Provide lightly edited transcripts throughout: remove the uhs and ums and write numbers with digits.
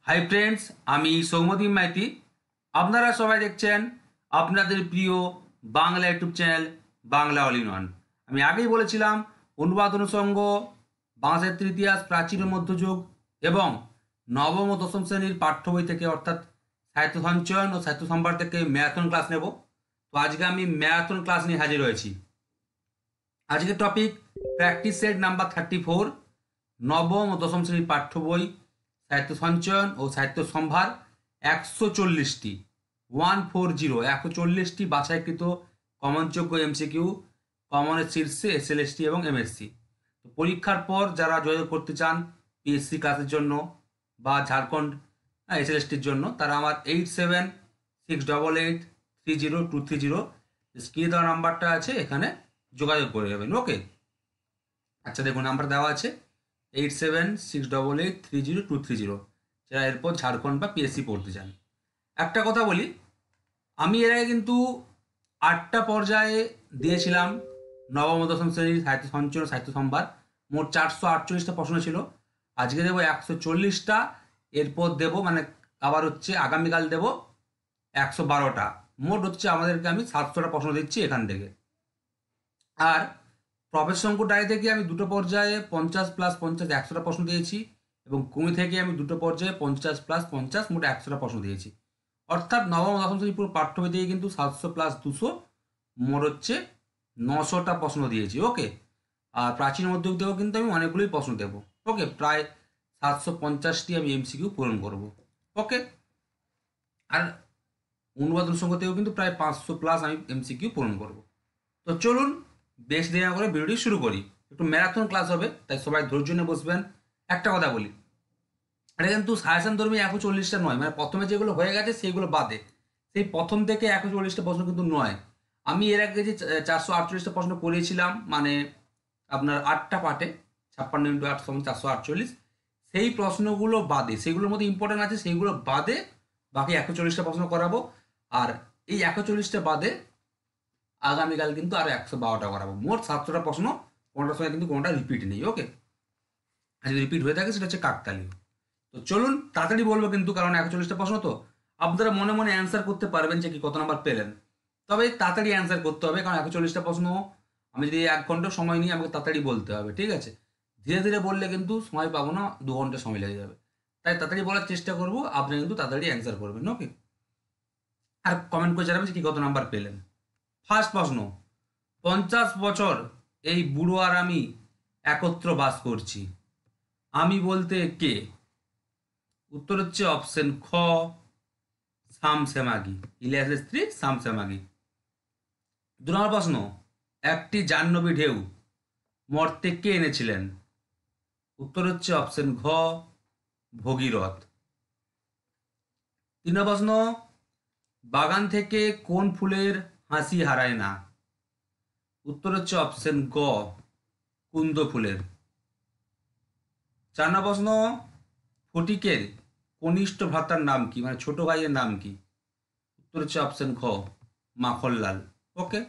Hi friends, আমি সৌমদীপ মাইতি। আপনারা সবাই দেখছেন আপনাদের প্রিয় Bangla YouTube channel Bangla all in one. আমি আগেই বলেছিলাম অনুবাদ অনুষঙ্গ, বাংলা সাহিত্যের ইতিহাস, প্রাচীন ও মধ্যযুগ এবং নবম ও দশম শ্রেণীর পাঠ্য বই থেকে অর্থাৎ সাহিত্য সঞ্চয়ন ও সাহিত্য সম্ভার থেকে ম্যারাথন ক্লাস নেব। তো আজকে আমি ম্যারাথন ক্লাস নিয়ে হাজির হয়েছি। আজকের টপিক প্র্যাকটিস সেট নাম্বার 34, নবম ও দশম শ্রেণীর পাঠ্য বই, সাহিত্য সঞ্চয়ন ও সাহিত্য সম্ভার 140টি 140 বাছাইকৃত কমনযোগ্য এমসিকিউ কমনের শীর্ষে এসএলএসটি এবং এমএসসি। তো পরীক্ষার পর যারা যোগাযোগ করতে চান পিএসসি ক্লাসের জন্য বা ঝাড়খণ্ড এসএলএসটির জন্য, তারা আমার 8768830230 স্ক্রিনে দেওয়া নাম্বারটা আছে, এখানে যোগাযোগ করে যাবেন। ওকে, আচ্ছা দেখুন নাম্বার দেওয়া আছে 8768830230, যারা এরপর ঝাড়খণ্ড বা পিএসসি পড়তে চান। একটা কথা বলি, আমি এর আগে কিন্তু 8টা পর্যায়ে দিয়েছিলাম নবম ও দশম শ্রেণীর সাহিত্য সঞ্চয় ও সাহিত্য সম্ভার। মোট 448টা প্রশ্ন ছিল। আজকে দেবো 140টা, এরপর দেবো মানে আবার হচ্ছে আগামীকাল দেবো 112টা। মোট হচ্ছে আমাদেরকে আমি 700টা প্রশ্ন দিচ্ছি এখান থেকে। আর প্রফেসর শঙ্কু ডায়েরি থেকে আমি দুটো পর্যায়ে 50+50 100টা প্রশ্ন দিয়েছি, এবং কুমি থেকে আমি দুটো পর্যায়ে 50+50 মোট 100টা প্রশ্ন দিয়েছি। অর্থাৎ নবম ও দশম শ্রেণী পুরো পাঠ্য বই থেকে কিন্তু 700+200 মোট হচ্ছে 900টা প্রশ্ন দিয়েছি। ওকে, আর প্রাচীন মধ্যযুগ থেকেও কিন্তু আমি অনেকগুলোই প্রশ্ন দেবো। ওকে, প্রায় 750টি আমি এমসিকিউ পূরণ করব। ওকে, আর অনুবাদ অনুষঙ্গ থেকেও কিন্তু প্রায় 500+ আমি এমসিকিউ পূরণ করব। তো চলুন বেশ দেরি না করে ভিডিওটি শুরু করি। একটু ম্যারাথন ক্লাস হবে, তাই সবাই ধৈর্য নিয়ে বসবেন। একটা কথা বলি, এটা কিন্তু সাজেশন ধর্মী 140টা নয়, মানে প্রথমে যেগুলো হয়ে গেছে সেইগুলো বাদে, সেই প্রথম থেকে 140টা প্রশ্ন কিন্তু নয়। আমি এর আগে যে 448টা প্রশ্ন করিয়েছিলাম, মানে আপনার 8টা পার্টে 56x8 সমান 448, সেই প্রশ্নগুলো বাদে, সেগুলোর মধ্যে ইম্পর্টেন্ট আছে সেইগুলো বাদে বাকি 140টা প্রশ্ন করাবো। আর এই 140টা বাদে আগামীকাল কিন্তু আরো 112টা করাবো। মোট 700টা প্রশ্ন, কোনটার সময় কিন্তু কোনটা রিপিট নেই। ওকে, আর যদি রিপিট হয়ে থাকে সেটা হচ্ছে কাকতালীয়। তো চলুন তাড়াতাড়ি বলবো কিন্তু, কারণ 140টা প্রশ্ন তো আপনারা মনে মনে অ্যান্সার করতে পারবেন যে কি কত নাম্বার পেলেন, তবে তাড়াতাড়ি অ্যান্সার করতে হবে, কারণ 140টা প্রশ্ন আমি যদি 1 ঘন্টা সময় নিয়ে আমাকে তাড়াতাড়ি বলতে হবে। ঠিক আছে, ধীরে ধীরে বললে কিন্তু সময় পাবো না, 2 ঘন্টা সময় লেগে যাবে। তাই তাড়াতাড়ি বলার চেষ্টা করবো, আপনি কিন্তু তাড়াতাড়ি অ্যান্সার করবেন। ওকে, আর কমেন্ট করে জানাবেন যে কি কত নাম্বার পেলেন। ফার্স্ট প্রশ্ন, 50 বছর এই বুড়ো আর আমি একত্র বাস করছি, আমি বলতে কে? উত্তর হচ্ছে অপশন খ, সামসেমাগি, ইলিয়াসের স্ত্রী সামসেমাগি। 2 নম্বর প্রশ্ন, একটি জাহ্নবী ঢেউ মর্তে কে এনেছিলেন? উত্তর হচ্ছে অপশন ঘ, ভগীরথ। 3 নম্বর প্রশ্ন, বাগান থেকে কোন ফুলের হাসি হারায় না? উত্তর হচ্ছে অপশন গ, কুন্দ ফুলের। 4 নম্বর প্রশ্ন, ফটিকের কনিষ্ঠ ভ্রাতার নাম কি, মানে ছোট ভাইয়ের নাম কি? উত্তর হচ্ছে অপশন খ, মাখনলাল। ওকে,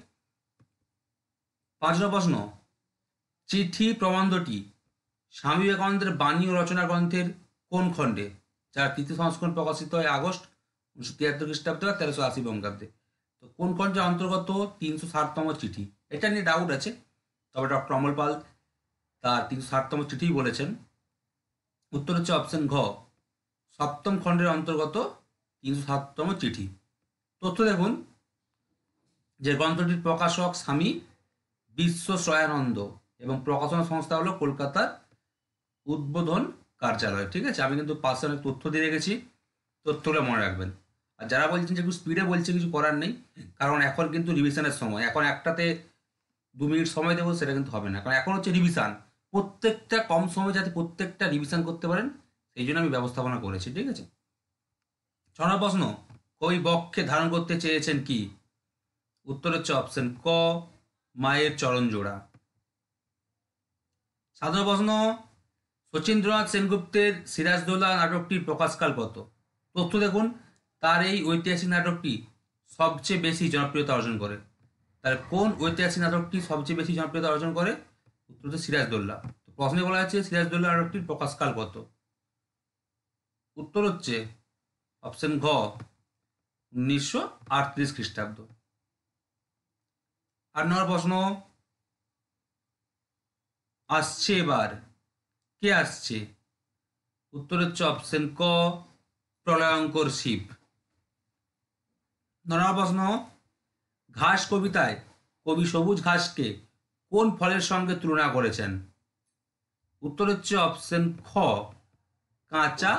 5 নম্বর প্রশ্ন, চিঠি প্রবন্ধটি স্বামী বিবেকানন্দের বাণী ও রচনা গ্রন্থের কোন খণ্ডে, যার তৃতীয় সংস্করণ প্রকাশিত হয় আগস্ট 1973 খ্রিস্টাব্দে বা 1380 বঙ্গাব্দে? তো কোন খণ্ডের অন্তর্গত 360তম চিঠি? এটা নিয়ে ডাউট আছে, তবে ডক্টর অমল পাল তার 360তম চিঠি বলেছেন। উত্তর হচ্ছে অপশন ঘ, 7ম খণ্ডের অন্তর্গত 307তম চিঠি। তথ্য দেখুন যে গ্রন্থটির প্রকাশক স্বামী বিশ্বশ্রয়ানন্দ এবং প্রকাশনা সংস্থা হলো কলকাতার উদ্বোধন কার্যালয়। ঠিক আছে, আমি কিন্তু পাশে অনেক তথ্য দিয়ে রেখেছি, তথ্যগুলো মনে রাখবেন। আর যারা বলছেন যে একটু স্পিডে বলছে, কিছু করার নেই, কারণ এখন কিন্তু রিভিশনের সময়। এখন একটাতে 2 মিনিট সময় দেবো সেটা কিন্তু হবে না, কারণ এখন হচ্ছে রিভিশন। প্রত্যেকটা কম সময় যাতে প্রত্যেকটা রিভিশন করতে পারেন, সেই জন্য আমি ব্যবস্থাপনা করেছি। ঠিক আছে, 6 নম্বর প্রশ্ন, কবি বক্ষে ধারণ করতে চেয়েছেন কি? উত্তর হচ্ছে অপশন ক, মায়ের চরণ জোড়া। 7 নম্বর প্রশ্ন, শচীন্দ্রনাথ সেনগুপ্তের সিরাজদৌল্লা নাটকটির প্রকাশকাল কত? তথ্য দেখুন, তার এই ঐতিহাসিক নাটকটি সবচেয়ে বেশি জনপ্রিয়তা অর্জন করে। তার কোন ঐতিহাসিক নাটকটি সবচেয়ে বেশি জনপ্রিয়তা অর্জন করে? উত্তর হচ্ছে সিরাজদৌল্লা। তো প্রশ্নে বলা আছে সিরাজদৌল্লা নাটকটির প্রকাশকাল কত? উত্তর হচ্ছে অপশন ঘ 1938 খ্রিস্টাব্দ। 8 নম্বর প্রশ্ন আসছে এবার, কে আসছে? উত্তর হচ্ছে অপশন ক প্রলয়ঙ্কর শিব। 9 নম্বর প্রশ্ন ঘাস কবিতায় কবি সবুজ ঘাসকে কোন ফলের সঙ্গে তুলনা করেছেন? উত্তর হচ্ছে অপশন খ কাঁচা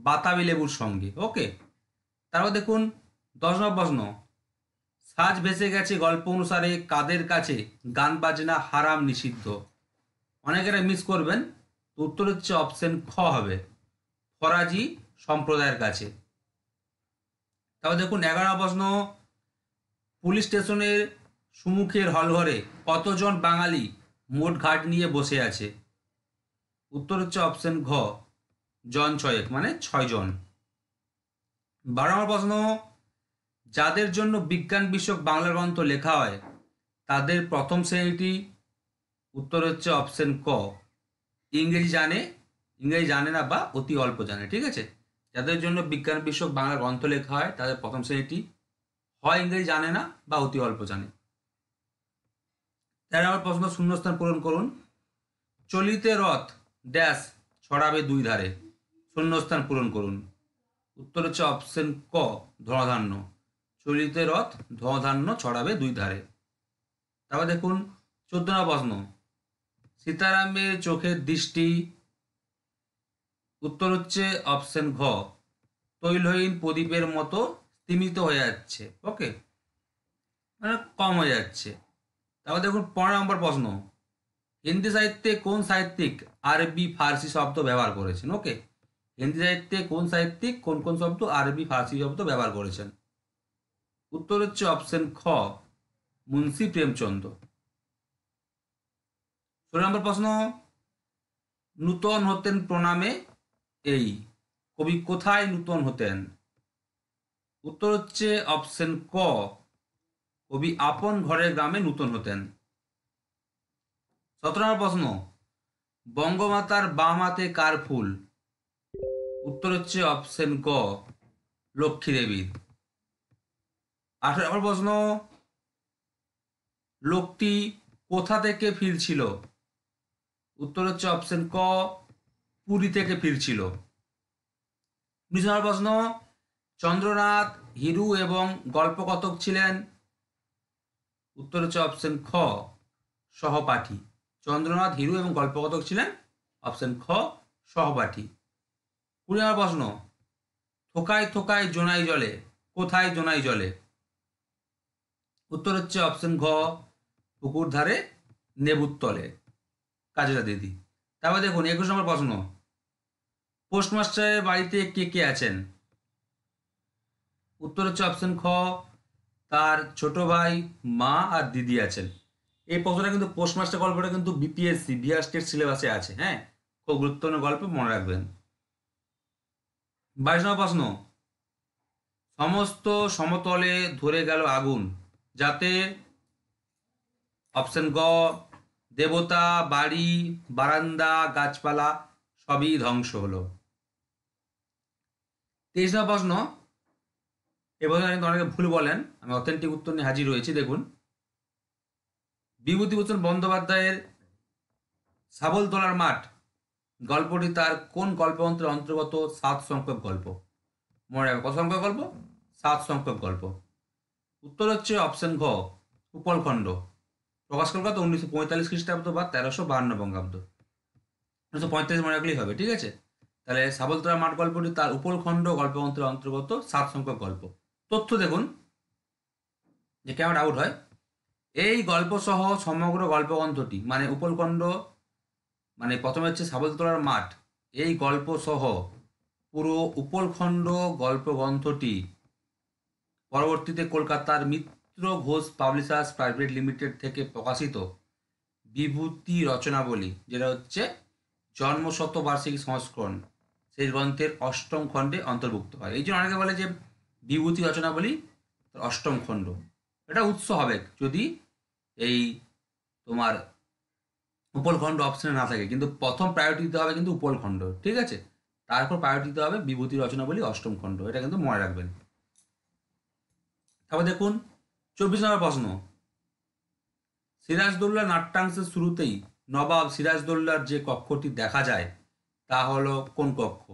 বাতাবি লেবুর সঙ্গে। ওকে, তারপর দেখুন 10 নম্বর প্রশ্ন সাজ ভেসে গেছে গল্প অনুসারে কাদের কাছে গান বাজনা হারাম নিষিদ্ধ? অনেকেরা মিস করবেন, তো উত্তর হচ্ছে অপশন খ হবে ফরাজি সম্প্রদায়ের কাছে। তারপর দেখুন 11 নম্বর প্রশ্ন পুলিশ স্টেশনের সম্মুখের হলঘরে কতজন বাঙালি মোট ঘাট নিয়ে বসে আছে? উত্তর হচ্ছে অপশন ঘ জন ছয়েক, মানে 6 জন। 12 নম্বর প্রশ্ন যাদের জন্য বিজ্ঞান বিষয়ক বাংলা গ্রন্থ লেখা হয় তাদের প্রথম শ্রেণীটি? উত্তর হচ্ছে অপশন ক ইংরেজি জানে না বা অতি অল্প জানে। ঠিক আছে, যাদের জন্য বিজ্ঞান বিষয়ক বাংলা গ্রন্থ লেখা হয় তাদের প্রথম শ্রেণীটি হয় ইংরেজি জানে না বা অতি অল্প জানে। 13 নম্বর প্রশ্ন শূন্যস্থান পূরণ করুন। চলিতে রথ ড্যাশ ছড়াবে দুই ধারে, শূন্যস্থান পূরণ করুন। উত্তর হচ্ছে অপশন ক ধনধান্য। চলিতে রথ ধনধান্য ছড়াবে দুই ধারে। তারপর দেখুন 14 নম্বর প্রশ্ন সীতারামের চোখের দৃষ্টি? উত্তর হচ্ছে অপশন ঘ তৈলহীন প্রদীপের মতো স্তিমিত হয়ে যাচ্ছে। ওকে, মানে কম হয়ে যাচ্ছে। তারপর দেখুন 15 নম্বর প্রশ্ন হিন্দি সাহিত্যে কোন সাহিত্যিক আরবি ফার্সি শব্দ ব্যবহার করেছেন? ওকে, হিন্দি সাহিত্যে কোন সাহিত্যিক কোন কোন শব্দ আরবি ফার্সি শব্দ ব্যবহার করেছেন? উত্তর হচ্ছে অপশন খ মুন্সি প্রেমচন্দ্র। 16 নম্বর প্রশ্ন নূতন হতেন প্রণামে এই কবি কোথায় নূতন হতেন? উত্তর হচ্ছে অপশন ক কবি আপন ঘরের গ্রামে নূতন হতেন। 17 নম্বর প্রশ্ন বঙ্গমাতার বাম হাতে কার ফুল? উত্তর হচ্ছে অপশন গ লক্ষ্মী দেবীর। 18 নম্বর প্রশ্ন লোকটি কোথা থেকে ফিরছিল? উত্তর হচ্ছে অপশন ক পুরী থেকে ফিরছিল। 19 নম্বর প্রশ্ন চন্দ্রনাথ হিরু এবং গল্পকথক ছিলেন? উত্তর হচ্ছে অপশন খ সহপাঠী। চন্দ্রনাথ হিরু এবং গল্পকথক ছিলেন অপশন খ সহপাঠী। 20 নম্বর প্রশ্ন থোকায় থোকায় জোনাই জলে, কোথায় জোনাই জলে? উত্তর হচ্ছে অপশন ঘ পুকুর ধারে নেবুর তলে, কাজলা দিদি। তারপর দেখুন 21 নম্বর প্রশ্ন পোস্টমাস্টারের বাড়িতে কে কে আছেন? উত্তর হচ্ছে অপশন খ তার ছোট ভাই মা আর দিদি আছেন। এই প্রশ্নটা কিন্তু পোস্টমাস্টার গল্পটা কিন্তু বিপিএসসি বিহার স্টেট সিলেবাসে আছে। হ্যাঁ, খুব গুরুত্বপূর্ণ গল্প, মনে রাখবেন। 22 নম্বর প্রশ্ন সমস্ত সমতলে ধরে গেল আগুন যাতে? অপশন গ দেবতা বাড়ি বারান্দা গাছপালা সবই ধ্বংস হলো। 23 নম্বর প্রশ্ন এবার কিন্তু অনেকে ভুল বলেন, আমি অথেন্টিক উত্তর নিয়ে হাজির হয়েছি। দেখুন বিভূতিভূষণ বন্দ্যোপাধ্যায়ের সাবলতলার মাঠ গল্পটি তার কোন গল্পগ্রন্থের অন্তর্গত 7 সংখ্যক গল্প? মনে রাখবে কত সংখ্যক গল্প? 7 সংখ্যক গল্প। উত্তর হচ্ছে অপশন ঘ উপলখণ্ড। প্রকাশ কলকাতা 1945 খ্রিস্টাব্দ বা 1352 বঙ্গাব্দ। 1945 মনে রাখলেই হবে। ঠিক আছে, তাহলে সাবলতলা মাঠ গল্পটি তার উপলখণ্ড গল্পগ্রন্থের অন্তর্গত 7 সংখ্যক গল্প। তথ্য দেখুন যে কেমন আউট হয়। এই গল্প সহ সমগ্র গল্পগ্রন্থটি মানে উপলখণ্ড, মানে প্রথমে হচ্ছে সাবলতলার মাঠ, এই গল্প সহ পুরো উপলখণ্ড গল্পগ্রন্থটি পরবর্তীতে কলকাতার মিত্র ঘোষ পাবলিশার্স প্রাইভেট লিমিটেড থেকে প্রকাশিত বিভূতি রচনাবলী, যেটা হচ্ছে জন্মশতবার্ষিকী সংস্করণ, সেই গ্রন্থের 8ম খণ্ডে অন্তর্ভুক্ত হয়। এই জন্য অনেকে বলে যে বিভূতি রচনাবলী 8ম খণ্ড। এটা উৎস হবে যদি এই তোমার উপলখণ্ড অপশনে না থাকে, কিন্তু প্রথম প্রায়োরিটি দিতে হবে কিন্তু উপলখণ্ড। ঠিক আছে, তারপর প্রায়োরিটি দিতে হবে বিভূতি রচনাবলী অষ্টম খণ্ড, এটা কিন্তু মনে রাখবেন। তারপর দেখুন 24 নম্বর প্রশ্ন, সিরাজদৌল্লা নাট্যাংশের শুরুতেই নবাব সিরাজদৌল্লার যে কক্ষটি দেখা যায় তা হলো কোন কক্ষ?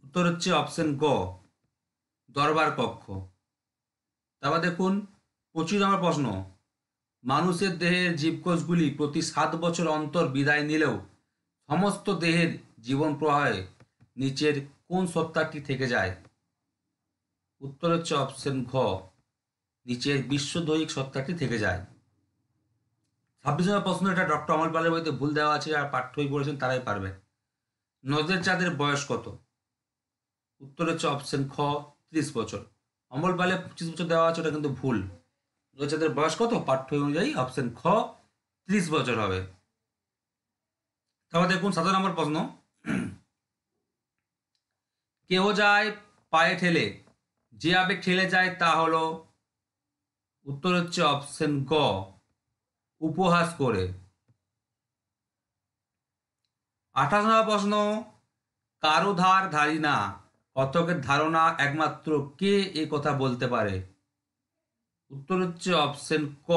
উত্তর হচ্ছে অপশন গ, দরবার কক্ষ। তারপর দেখুন 25 নম্বর প্রশ্ন, মানুষের দেহের জীবকোষগুলি প্রতি 7 বছর অন্তর বিদায় নিলেও সমস্ত দেহের জীবন প্রবাহে নিচের কোন সত্তাটি থেকে যায়? উত্তর হচ্ছে অপশন ঘ, নিচের বিশ্বদৈহিক সত্তাটি থেকে যায়। 26 নম্বর প্রশ্ন, এটা ডক্টর অমল পালের বইতে ভুল দেওয়া আছে, আর পাঠ্য বই পড়েছেন তারাই পারবে। নজরুল চাঁদের বয়স কত? উত্তর হচ্ছে অপশন খ, 30 বছর। অমল পালে 25 বছর দেওয়া আছে, ওটা কিন্তু ভুল। নজরুল চাঁদের বয়স কত? পাঠ্য অনুযায়ী অপশন খ, 30 বছর হবে। তারপর দেখুন 7 নম্বর প্রশ্ন, কেহ যায় পায়ে ঠেলে, যে আবেগ ঠেলে যায় তা হলো? উত্তর হচ্ছে অপশন গ, উপহাস করে। 28 নম্বর প্রশ্ন, কারো ধার ধারি না, কতকের ধারণা একমাত্র কে এ কথা বলতে পারে? উত্তর হচ্ছে অপশন ক,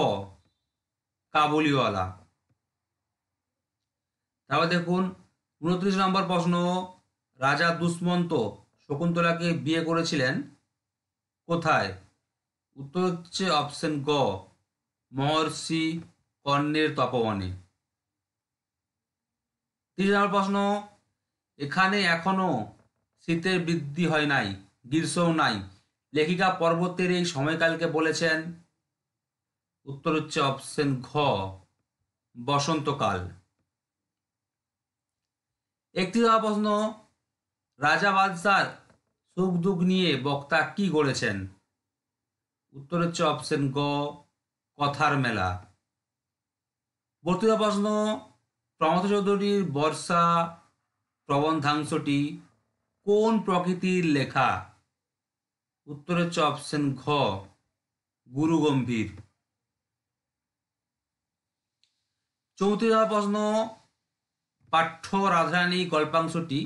কাবুলিওয়ালা। তারপর দেখুন 29 নম্বর প্রশ্ন, রাজা দুষ্মন্ত শকুন্তলাকে বিয়ে করেছিলেন কোথায়? উত্তর হচ্ছে অপশন গ, মহর্ষি কর্ণের তপবনে। 30 নম্বর প্রশ্ন, এখানে এখনো শীতের বৃদ্ধি হয় নাই, গ্রীষ্মও নাই, লেখিকা পর্বতের এই সময়কালকে বলেছেন? উত্তর হচ্ছে অপশন ঘ, বসন্তকাল। 31 নম্বর প্রশ্ন, রাজা বাদশার সুখ দুঃখ নিয়ে বক্তা কি গড়েছেন? উত্তর হচ্ছে অপশন গ, কথার মেলা। 32 নম্বর প্রশ্ন, প্রমথ চৌধুরীর বর্ষা প্রবন্ধাংশটি কোন প্রকৃতির লেখা? উত্তর হচ্ছে অপশন ঘ, গুরুগম্ভীর। 34 নম্বর প্রশ্ন, পাঠ্য রাধারানী গল্পাংশটি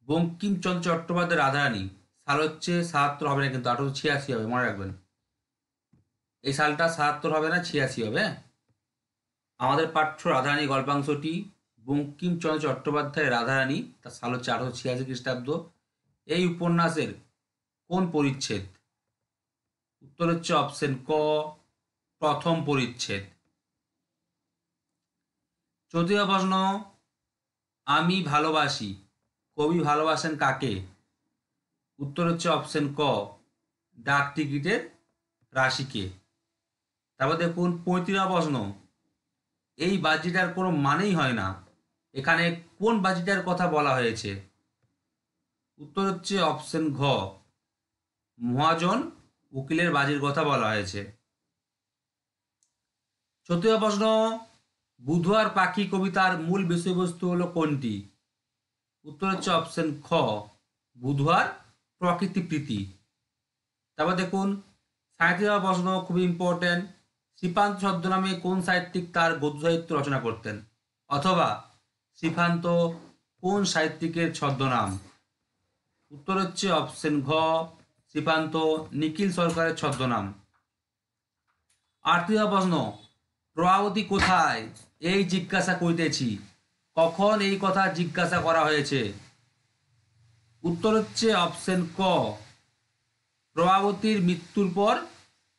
বঙ্কিমচন্দ্র চট্টোপাধ্যায় রাধারানী, সাল হচ্ছে 77 হবে না, কিন্তু 1886 হবে, মনে রাখবেন। এই সালটা 77 হবে না, 86 হবে। আমাদের পাঠ্য রাধারানী গল্পাংশটি বঙ্কিমচন্দ্র চট্টোপাধ্যায় রাধারানী, তার সাল হচ্ছে 1886 খ্রিস্টাব্দ। এই উপন্যাসের কোন পরিচ্ছেদ? উত্তর হচ্ছে অপশন ক, প্রথম পরিচ্ছেদ। 34 প্রশ্ন, আমি ভালোবাসি, কবি ভালোবাসেন কাকে? উত্তর হচ্ছে অপশন ক, ডাক টিকিটের রাশিকে। তারপর দেখুন 35 প্রশ্ন, এই বাজিটার কোনো মানেই হয় না, এখানে কোন বাজিটার কথা বলা হয়েছে? উত্তর হচ্ছে অপশন ঘ, মহাজন উকিলের বাজির কথা বলা হয়েছে। 36 প্রশ্ন, বুধবার পাখি কবিতার মূল বিষয়বস্তু হলো কোনটি? উত্তর হচ্ছে অপশন খ, বুধবার প্রকৃতি প্রীতি। তারপর দেখুন 37 প্রশ্ন, খুব ইম্পর্টেন্ট, শ্রীপান্ত ছদ্মনামে কোন সাহিত্যিক তার গদ্য সাহিত্য রচনা করতেন? অথবা শ্রীকান্ত কোন সাহিত্যিকের ছদ্মনাম? উত্তর হচ্ছে অপশন ঘ, শ্রীকান্ত নিখিল সরকারের ছদ্মনাম। 38 প্রশ্ন, প্রভাবতী কোথায় এই জিজ্ঞাসা করিতেছি, কখন এই কথা জিজ্ঞাসা করা হয়েছে? উত্তর হচ্ছে অপশন ক, প্রভাবতীর মৃত্যুর পর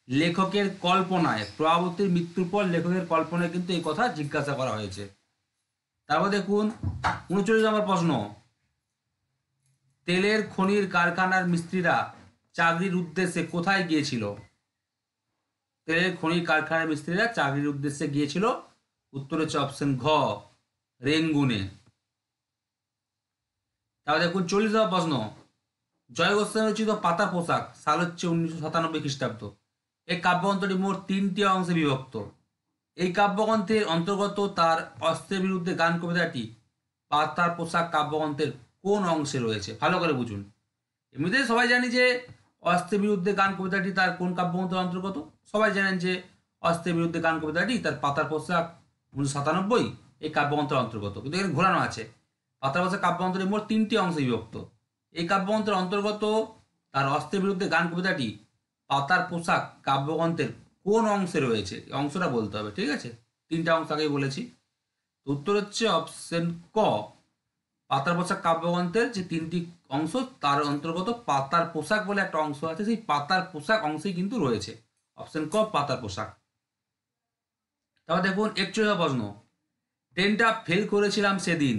লেখকের কল্পনায়, প্রভাবতীর মৃত্যুর পর লেখকের কল্পনায় কিন্তু এই কথা জিজ্ঞাসা করা হয়েছে। তারপর দেখুন 39 নম্বর প্রশ্ন, তেলের খনির কারখানার মিস্ত্রিরা চাকরির উদ্দেশ্যে কোথায় গিয়েছিল? তেলের খনির কারখানার মিস্ত্রিরা চাকরির উদ্দেশ্যে গিয়েছিল, উত্তর হচ্ছে অপশন ঘ, রেঙ্গুনে। তারপর দেখুন 40 নম্বর প্রশ্ন, জয় গোস্বামী রচিত পাতার পোশাক, সাল হচ্ছে 1997 খ্রিস্টাব্দ। এই কাব্যগ্রন্থটি মোট 3টি অংশে বিভক্ত। এই কাব্যগ্রন্থের অন্তর্গত তার অস্ত্রের বিরুদ্ধে গান কবিতাটি পাতার পোশাক কাব্যগ্রন্থের কোন অংশে রয়েছে? ভালো করে বুঝুন। এমনিতে সবাই জানি যে অস্ত্রের বিরুদ্ধে গান কবিতাটি তার কোন কাব্যগ্রন্থের অন্তর্গত, সবাই জানেন যে অস্ত্রের বিরুদ্ধে গান কবিতাটি তার পাতার পোশাক 1997 এই কাব্যগ্রন্থের অন্তর্গত, কিন্তু এখানে ঘোরানো আছে পাতার পোশাক কাব্যগ্রন্থটি মোট 3টি অংশে বিভক্ত। এই কাব্যগ্রন্থের অন্তর্গত তার অস্ত্রের বিরুদ্ধে গান কবিতাটি পাতার পোশাক কাব্যগ্রন্থের কোন অংশে রয়েছে, এই অংশটা বলতে হবে, ঠিক আছে? 3টা অংশ আগেই বলেছি। উত্তর হচ্ছে অপশন ক, পাতার পোশাক কাব্যগ্রন্থের যে 3টি অংশ তার অন্তর্গত পাতার পোশাক বলে একটা অংশ আছে, সেই পাতার পোশাক অংশেই কিন্তু রয়েছে। অপশন ক পাতার পোশাক। তারপর দেখুন 41 প্রশ্ন, ট্রেনটা ফেল করেছিলাম সেদিন,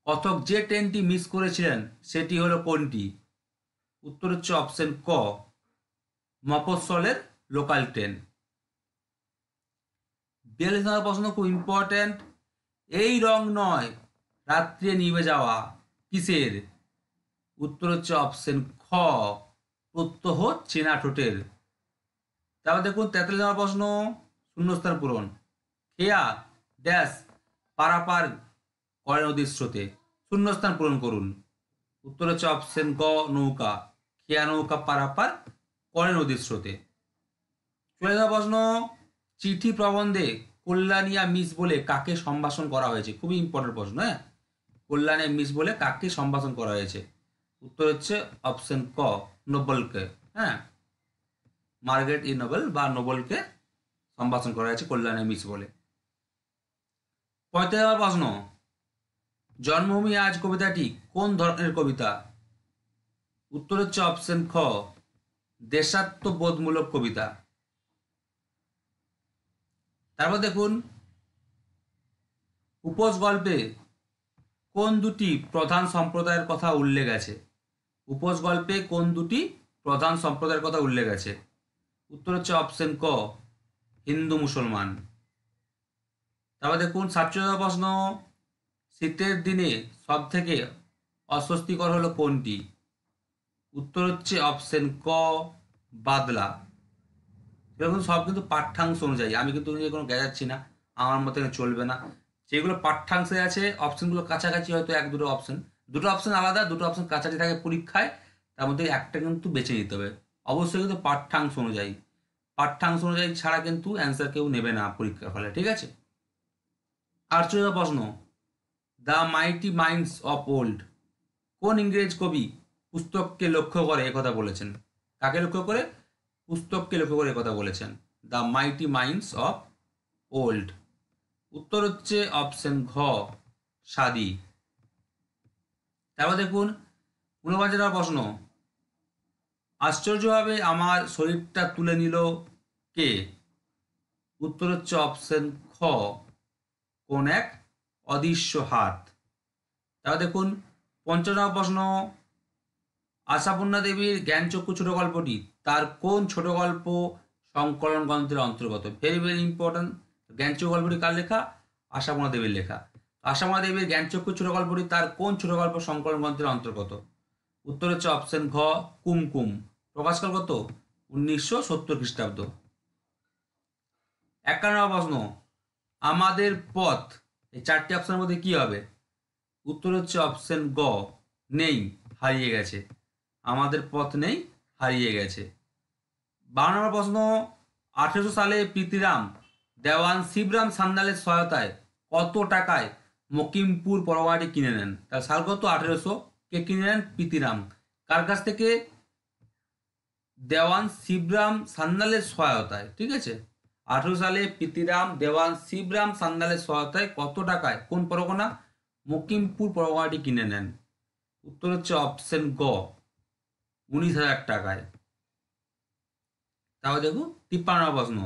কথক যে ট্রেনটি মিস করেছিলেন সেটি হলো কোনটি? উত্তর হচ্ছে অপশন ক মফস্বলের লোকাল ট্রেন। 42 নম্বর প্রশ্ন খুব ইম্পর্ট্যান্ট, এই রং নয় রাত্রে নিভে যাওয়া কিসের? উত্তর হচ্ছে অপশন খ প্রত্যহ চেনা ঠোঁটের। তারপর দেখুন 43 নম্বর প্রশ্ন শূন্যস্থান পূরণ, খেয়া ড্যাশ পারাপার করে নদীর স্রোতে, শূন্যস্থান পূরণ করুন। উত্তর হচ্ছে অপশন গ নৌকা, খেয়া নৌকা পারাপার করে নদীর স্রোতে। 44 নম্বর প্রশ্ন, চিঠি প্রবন্ধে কল্যাণিয়া মিস বলে কাকে সম্ভাষণ করা হয়েছে? খুবই ইম্পর্টেন্ট প্রশ্ন, হ্যাঁ। কল্যাণে মিস বলে কাকে সম্ভাষণ করা হয়েছে? উত্তর হচ্ছে অপশন ক নোবেলকে, হ্যাঁ, মার্গারেট ই নোবেল বা নোবেলকে সম্ভাষণ করা হয়েছে কল্যাণে মিস বলে। 45 নম্বর প্রশ্ন, জন্মভূমি আজ কবিতাটি কোন ধরনের কবিতা? উত্তর হচ্ছে অপশন খ দেশাত্মবোধমূলক কবিতা। তারপর দেখুন উপোস গল্পে কোন দুটি প্রধান সম্প্রদায়ের কথা উল্লেখ আছে? উপোস গল্পে কোন দুটি প্রধান সম্প্রদায়ের কথা উল্লেখ আছে? উত্তর হচ্ছে অপশন ক হিন্দু মুসলমান। তারপর দেখুন 47 প্রশ্ন, শীতের দিনে সব থেকে অস্বস্তিকর হলো কোনটি? উত্তর হচ্ছে অপশন ক বাদলা। এরকম সব কিন্তু পাঠ্যাংশ অনুযায়ী, আমি কিন্তু অনুযায়ী কোনো গেজাচ্ছি না, আমার মতে চলবে না। যেগুলো পাঠ্যাংশে আছে অপশনগুলো কাছাকাছি, হয়তো দুটো অপশন আলাদা, দুটো অপশন কাছাকাছি থাকে পরীক্ষায়, তার মধ্যে একটা কিন্তু বেছে নিতে হবে। অবশ্যই কিন্তু পাঠ্যাংশ অনুযায়ী ছাড়া কিন্তু অ্যান্সার কেউ নেবে না পরীক্ষার ফলে, ঠিক আছে? 48 প্রশ্ন, the mighty minds of old কোন ইংরেজ কবি পুস্তককে লক্ষ্য করে একথা বলেছেন? কাকে লক্ষ্য করে? পুস্তককে লক্ষ্য করে একথা বলেছেন। The mighty minds of old. উত্তর হচ্ছে অপশন ঘ সাদি। তারপর দেখুন 49 প্রশ্ন, আশ্চর্যভাবে আমার শরীরটা তুলে নিল কে? উত্তর হচ্ছে অপশন খ কোন এক অদৃশ্য হাত। তারপর দেখুন 50 প্রশ্ন, আশাপূর্ণা দেবীর জ্ঞানচক্ষু ছোট গল্পটি তার কোন ছোট গল্প সংকলন গ্রন্থের অন্তর্গত? Very very important. জ্ঞানচক্ষু গল্পটি কার লেখা? আশাপূর্ণা দেবীর লেখা। আশাপূর্ণা দেবীর জ্ঞানচক্ষু ছোট গল্পটি তার কোন ছোট গল্প সংকলন গ্রন্থের অন্তর্গত? উত্তর হচ্ছে অপশন ঘ কুমকুম। প্রকাশকাল কত? 1970 খ্রিস্টাব্দ। 51 প্রশ্ন, আমাদের পথ, এই 4টি অপশনের মধ্যে কি হবে? উত্তর হচ্ছে অপশন গ নেই, হারিয়ে গেছে। আমাদের পথ নেই, হারিয়ে গেছে। 52 প্রশ্ন, 1800 সালে প্রীতিরাম দেওয়ান শিবরাম সান্যালের সহায়তায় কত টাকায় মকিমপুর পরগনাটি কিনে নেন? তার সাল কত? 1800। কে কিনে নেন? প্রীতিরাম। কার কাছ থেকে? দেওয়ান শিবরাম সান্যালের সহায়তায়, ঠিক আছে? 1800 সালে প্রীতিরাম দেওয়ান শিবরাম সান্যালের সহায়তায় কত টাকায় কোন পরগনা? মকিমপুর পরগনাটি কিনে নেন। উত্তর হচ্ছে অপশন গ 19,000 টাকায়। তাহলে দেখো 53 প্রশ্ন,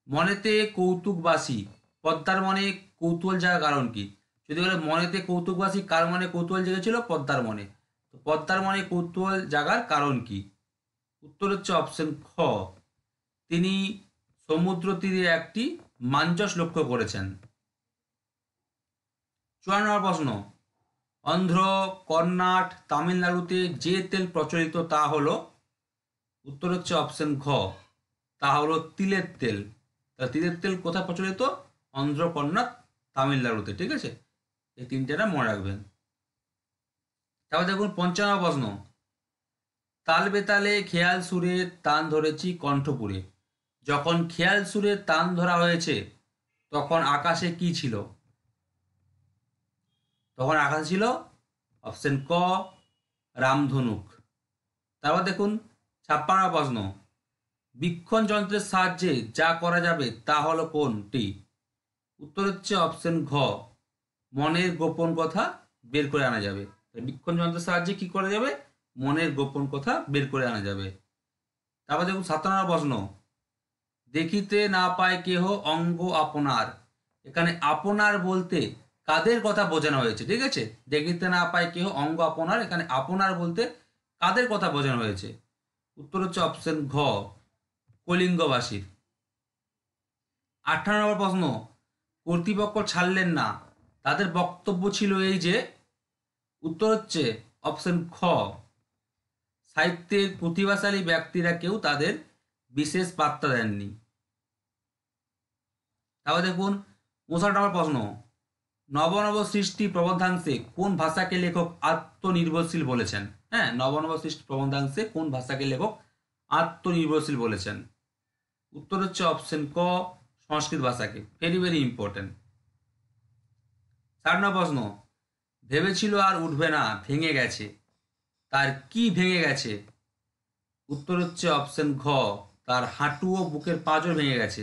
মনেতে কৌতুকবাসী পদ্মার মনে কৌতূহল জাগার কারণ কি? যদি বলে মনেতে কৌতুকবাসী কার মনে কৌতূহল জেগেছিল? পদ্মার মনে। তো পদ্মার মনে কৌতূহল জাগার কারণ কি? উত্তর হচ্ছে অপশন খ তিনি সমুদ্র তীরে একটি মাঞ্চস লক্ষ্য করেছেন। 54 প্রশ্ন, অন্ধ্র, কর্ণাট, তামিলনাড়ুতে যে তেল প্রচলিত তা হলো? উত্তর হচ্ছে অপশন ঘ তা হলো তিলের তেল। তাহলে তিলের তেল কোথায় প্রচলিত? অন্ধ্র, কর্ণাট, তামিলনাড়ুতে, ঠিক আছে? এই 3টা মনে রাখবেন। তারপর দেখুন 55 প্রশ্ন, তাল বেতালে খেয়াল সুরে তান ধরেছি কণ্ঠপুরে, যখন খেয়াল সুরে তান ধরা হয়েছে তখন আকাশে কি ছিল? তখন আকাশ ছিল অপশন ক রামধনুক। তারপর দেখুন 56 প্রশ্ন, বীক্ষণ যন্ত্রের সাহায্যে যা করা যাবে তা হলো কোনটি? উত্তর হচ্ছে অপশন ঘ মনের গোপন কথা বের করে আনা যাবে। বীক্ষণ যন্ত্রের সাহায্যে কি করা যাবে? মনের গোপন কথা বের করে আনা যাবে। তারপর দেখুন 57 প্রশ্ন, দেখিতে না পায় কেহ অঙ্গ আপনার। এখানে আপনার বলতে কাদের কথা বোঝানো হয়েছে? ঠিক আছে, দেখিতে না পায় কেহ অঙ্গ আপনার, এখানে আপনার বলতে কাদের কথা বোঝানো হয়েছে? উত্তর হচ্ছে অপশন ঘ কলিঙ্গবাসীর। 58 নম্বর প্রশ্ন, কর্তৃপক্ষ ছাড়লেন না, তাদের বক্তব্য ছিল এই যে। উত্তর হচ্ছে অপশন খ সাহিত্যের প্রতিভাশালী ব্যক্তিরা কেউ তাদের বিশেষ পাত্তা দেননি। তারপর দেখুন 59 নম্বর প্রশ্ন, নবনব সৃষ্টি প্রবন্ধাংশে কোন ভাষাকে লেখক আত্মনির্ভরশীল বলেছেন? হ্যাঁ, নবনব সৃষ্টি প্রবন্ধাংশে কোন ভাষাকে লেখক আত্মনির্ভরশীল বলেছেন? উত্তর হচ্ছে অপশন ক সংস্কৃত ভাষাকে। Very very important. 60 নম্বর প্রশ্ন, ভেবেছিল আর উঠবে না, ভেঙে গেছে, তার কি ভেঙে গেছে? উত্তর হচ্ছে অপশন ঘ তার হাঁটু ও বুকের পাঁজর ভেঙে গেছে।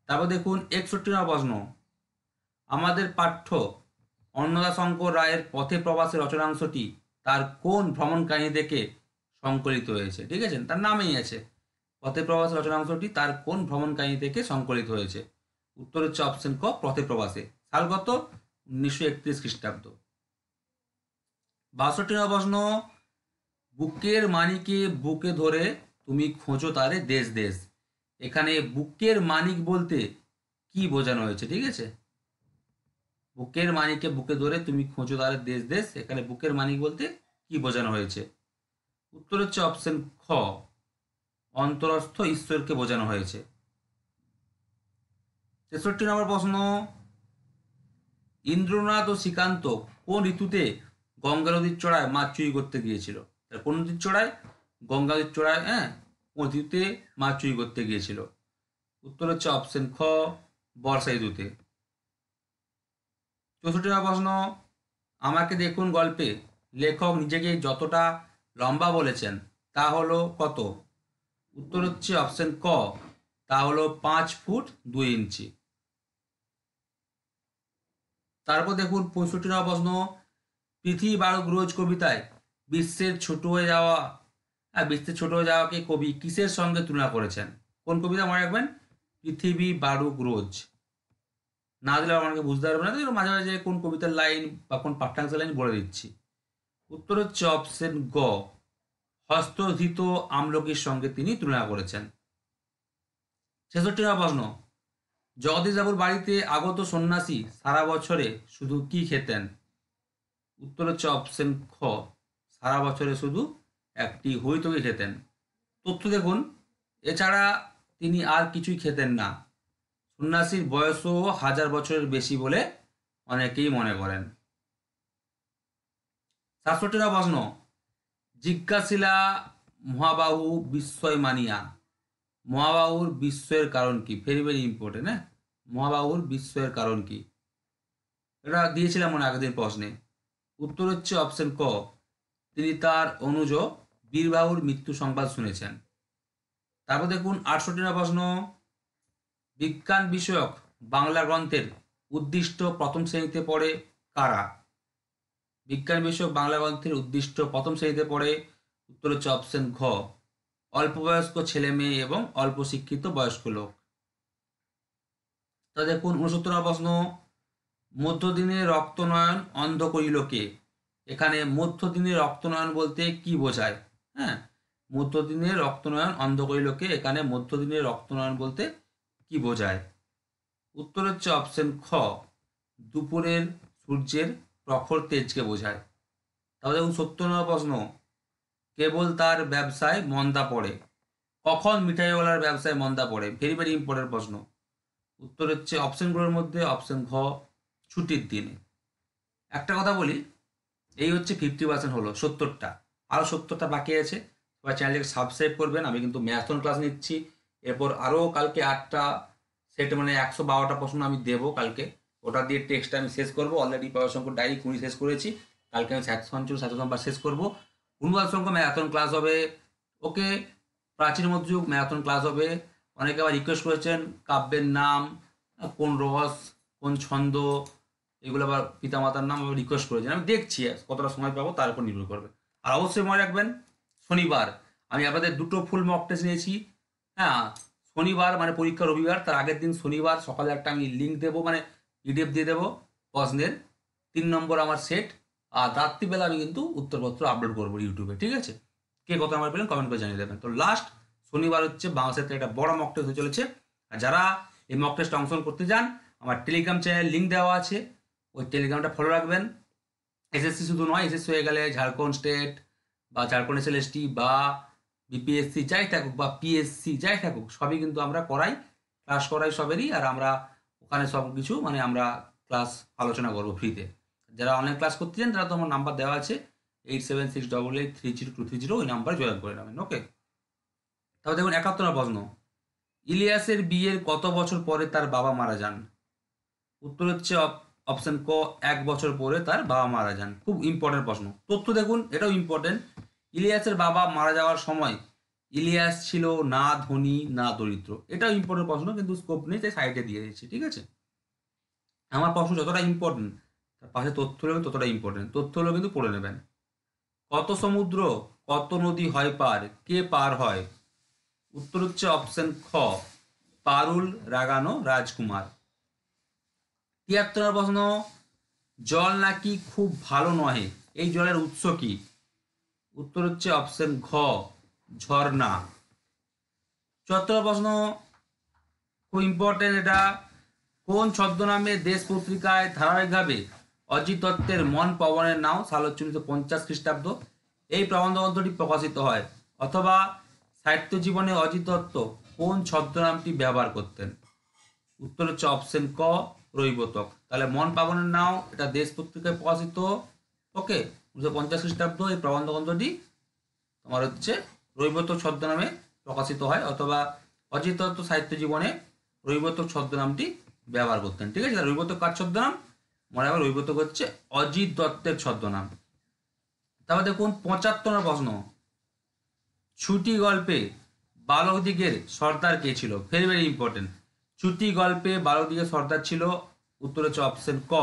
তারপর দেখুন 61 নম্বর প্রশ্ন, আমাদের পাঠ্য অন্নদাশঙ্কর রায়ের পথে প্রবাসী রচনাংশটি তার কোন ভ্রমণ কাহিনী থেকে সংকলিত হয়েছে? ঠিক আছে, তার নামেই আছে পথে প্রবাসী রচনাংশটি তার কোন ভ্রমণ কাহিনী থেকে সংকলিত হয়েছে? উত্তর হচ্ছে অপশন ক পথে প্রবাসে। সাল কত? 1931 খ্রিস্টাব্দ। 62 নম্বর প্রশ্ন, বুকের মানিকে বুকে ধরে তুমি খোঁজো তারে দেশ দেশ। এখানে বুকের মানিক বলতে কি বোঝানো হয়েছে? ঠিক আছে, বুকের মানিকে বুকে ধরে তুমি খোঁজো তারে দেশ দেশ, এখানে বুকের মানিক বলতে কি বোঝানো হয়েছে? উত্তর হচ্ছে অপশন খ অন্তরস্থ ঈশ্বরকে বোঝানো হয়েছে। 63 নম্বর প্রশ্ন, ইন্দ্রনাথ ও শ্রীকান্ত কোন ঋতুতে গঙ্গা নদীর চড়ায় মাছ চুরি করতে গিয়েছিল? কোন নদীর চড়ায়? গঙ্গা নদীর চড়ায়। হ্যাঁ, কোন ঋতুতে মাছ চুরি করতে গিয়েছিল? উত্তর হচ্ছে অপশন খ বর্ষা ঋতুতে। 64 নম্বর প্রশ্ন, আমাকে দেখুন গল্পে লেখক নিজেকে যতটা লম্বা বলেছেন তা হলো কত? উত্তর হচ্ছে অপশন ক তা হলো 5 ফুট 2 ইঞ্চি। তারপর দেখুন 65 নম্বর প্রশ্ন, পৃথিবী বারুক রোজ কবিতায় বিশ্বের ছোট হয়ে যাওয়া বিশ্বের ছোট হয়ে যাওয়াকে কবি কিসের সঙ্গে তুলনা করেছেন? কোন কবিতা মনে রাখবেন? পৃথিবী বারুক রোজ। না দিলে আমাকে বুঝতে পারবে না, তো মাঝে মাঝে কোন কবিতার লাইন বা কোন পাঠ্যাংশের লাইন বলে দিচ্ছি। উত্তর হচ্ছে অপশন গ হস্তধৃত আমলকির সঙ্গে তিনি তুলনা করেছেন। 66 নম্বর প্রশ্ন, জগদীশবাবুর বাড়িতে আগত সন্ন্যাসী সারা বছরে শুধু কি খেতেন? উত্তর হচ্ছে অপশন খ সারা বছরে শুধু একটি হইতকি খেতেন। তথ্য দেখুন, এছাড়া তিনি আর কিছুই খেতেন না। সন্ন্যাসীর বয়সও 1000 বছরের বেশি বলে অনেকেই মনে করেন। 67 নম্বর প্রশ্ন, জিজ্ঞাসিলা মহাবাহু বিস্ময় মানিয়া, মহাবাহুর বিস্ময়ের কারণ কি? Very very important. হ্যাঁ, মহাবাহুর বিস্ময়ের কারণ কি? এটা দিয়েছিলাম মনে আগের দিন প্রশ্নে। উত্তর হচ্ছে অপশন ক তিনি তার অনুজ বীরবাহুর মৃত্যু সংবাদ শুনেছেন। তারপর দেখুন 68 নম্বর প্রশ্ন, বিজ্ঞান বিষয়ক বাংলা গ্রন্থের উদ্দিষ্ট প্রথম শ্রেণীতে পড়ে কারা? বিজ্ঞান বিষয়ক বাংলা গ্রন্থের উদ্দিষ্ট প্রথম শ্রেণীতে পড়ে। উত্তর হচ্ছে অপশন ঘ অল্প বয়স্ক ছেলে মেয়ে এবং অল্প শিক্ষিত বয়স্ক লোক। তা দেখুন 69 নম্বর প্রশ্ন, মধ্যদিনে রক্তনয়ন অন্ধ করিল কে? এখানে মধ্যদিনে রক্তনয়ন বলতে কি বোঝায়? হ্যাঁ, মধ্যদিনে রক্তনয়ন অন্ধ করিল কে, এখানে মধ্যদিনে রক্তনয়ন বলতে কি বোঝায়? উত্তর হচ্ছে অপশন খ দুপুরের সূর্যের প্রখর তেজকে বোঝায়। তাহলে দেখুন 70 নম্বর প্রশ্ন, কেবল তার ব্যবসায় মন্দা পড়ে, কখন মিঠাইওয়ালার ব্যবসায় মন্দা পড়ে? ভেরি ভেরি ইম্পর্টেন্ট প্রশ্ন। উত্তর হচ্ছে অপশনগুলোর মধ্যে অপশন ঘ ছুটির দিনে। একটা কথা বলি, এই হচ্ছে 50% হলো, 70টা আরও 70টা বাকি আছে। সবাই চ্যানেলটাকে সাবস্ক্রাইব করবেন। আমি কিন্তু ম্যারাথন ক্লাস নিচ্ছি, এরপর আরও কালকে 8টা সেট মানে 112টা প্রশ্ন আমি দেবো কালকে। ওটা দিয়ে টেক্সট আমি শেষ করবো। অলরেডি প্রভাস ডায়েরি 20 শেষ করেছি। কালকে আমি সাহিত্য সম্পাদ শেষ করবো। অনুবাদ সংখ্যা ম্যারাথন ক্লাস হবে। ওকে, প্রাচীন মধ্যযুগ ম্যারাথন ক্লাস হবে। অনেকে আবার রিকোয়েস্ট করেছেন কাব্যের নাম, কোন রস, কোন ছন্দ, এগুলো আবার পিতামাতার নাম আবার রিকোয়েস্ট করেছেন। আমি দেখছি কতটা সময় পাবো তার উপর নির্ভর করবে। আর অবশ্যই মনে রাখবেন শনিবার আমি আপনাদের দুটো ফুল মক টেস্ট নিয়েছি। হ্যাঁ, শনিবার মানে পরীক্ষা রবিবার, তার আগের দিন শনিবার সকালে একটা আমি লিঙ্ক দেবো, মানে পিডিএফ দিয়ে দেবো প্রশ্নের 3 নম্বর আমার সেট। আর রাত্রিবেলা আমি কিন্তু উত্তরপত্র আপলোড করবো ইউটিউবে। ঠিক আছে, কে কত নাম্বার পেলেন কমেন্ট করে জানিয়ে দেবেন। তো লাস্ট শনিবার হচ্ছে বাংলা সাহিত্যের একটা বড় মক টেস্ট হয়ে চলেছে। আর যারা এই মক টেস্টে অংশগ্রহণ করতে চান, আমার টেলিগ্রাম চ্যানেল লিঙ্ক দেওয়া আছে, ওই টেলিগ্রামটা ফলো রাখবেন। এসএসসি শুধু নয়, এসএসসি হয়ে গেলে ঝাড়খণ্ড স্টেট বা ঝাড়খণ্ড এসএলএসটি বা বিপিএসসি যাই থাকুক বা পিএসসি যাই থাকুক, সবই কিন্তু আমরা করাই, ক্লাস করাই সবেরই। আর আমরা ওখানে সব কিছু মানে আমরা ক্লাস আলোচনা করবো ফ্রিতে। যারা অনলাইন ক্লাস করতে চান তারা তো আমার নাম্বার দেওয়া আছে 8768830230, ওই নাম্বারে জয়েন করে নেবেন। ওকে, তাহলে দেখুন 71 প্রশ্ন, ইলিয়াসের বিয়ের কত বছর পরে তার বাবা মারা যান? উত্তর হচ্ছে অপশন ক, 1 বছর পরে তার বাবা মারা যান। খুব ইম্পর্টেন্ট প্রশ্ন। তথ্য দেখুন, এটাও ইম্পর্টেন্ট। ইলিয়াসের বাবা মারা যাওয়ার সময় ইলিয়াস ছিল না ধনী না দরিদ্র। এটাও ইম্পর্টেন্ট প্রশ্ন, কিন্তু স্কোপ নেই তাই সাইডে দিয়ে দিয়েছি। ঠিক আছে, আমার প্রশ্ন যতটা ইম্পর্টেন্ট তার পাশে তথ্য হলেও ততটা ইম্পর্টেন্ট। তথ্য হলেও কিন্তু পড়ে নেবেন। কত সমুদ্র কত নদী হয় পার, কে পার হয়? উত্তর হচ্ছে অপশন খ, পারুল রাগানো রাজকুমার। 73 প্রশ্ন, জল নাকি খুব ভালো নহে, এই জলের উৎস কি? উত্তর হচ্ছে অপশন ঘ, ঝর্ণা। 74 প্রশ্ন, খুব ইম্পর্টেন্ট এটা, কোন ছদ্মনামে দেশ পত্রিকায় ধারাবাহিকভাবে অজিত দত্তের মন পবনের নাও সাল 1950 খ্রিস্টাব্দ এই প্রবন্ধ গ্রন্থটি প্রকাশিত হয়? অথবা সাহিত্য জীবনে অজিত দত্ত কোন ছদ্মনামটি ব্যবহার করতেন? উত্তর হচ্ছে অপশন ক, রৈবতক। তাহলে মন পাবনের নাও এটা দেশ পত্রিকায় প্রকাশিত। ওকে, 1950 খ্রিস্টাব্দ এই প্রবন্ধ গ্রন্থটি তোমার হচ্ছে রৈবতক ছদ্মনামে প্রকাশিত হয়। অথবা অজিত দত্ত সাহিত্য জীবনে রৈবতক ছদ্মনামটি ব্যবহার করতেন। ঠিক আছে, রৈবতক কার ছদ্মনাম? মনে রাখবেন রৈবতক হচ্ছে অজিত দত্তের ছদ্মনাম। তারপর দেখুন 75 প্রশ্ন, ছুটি গল্পে বালকদিগের সর্দার কে ছিল? Very very important. ছুটি গল্পে বালকদিগের সর্দার ছিল, উত্তর হচ্ছে অপশন ক,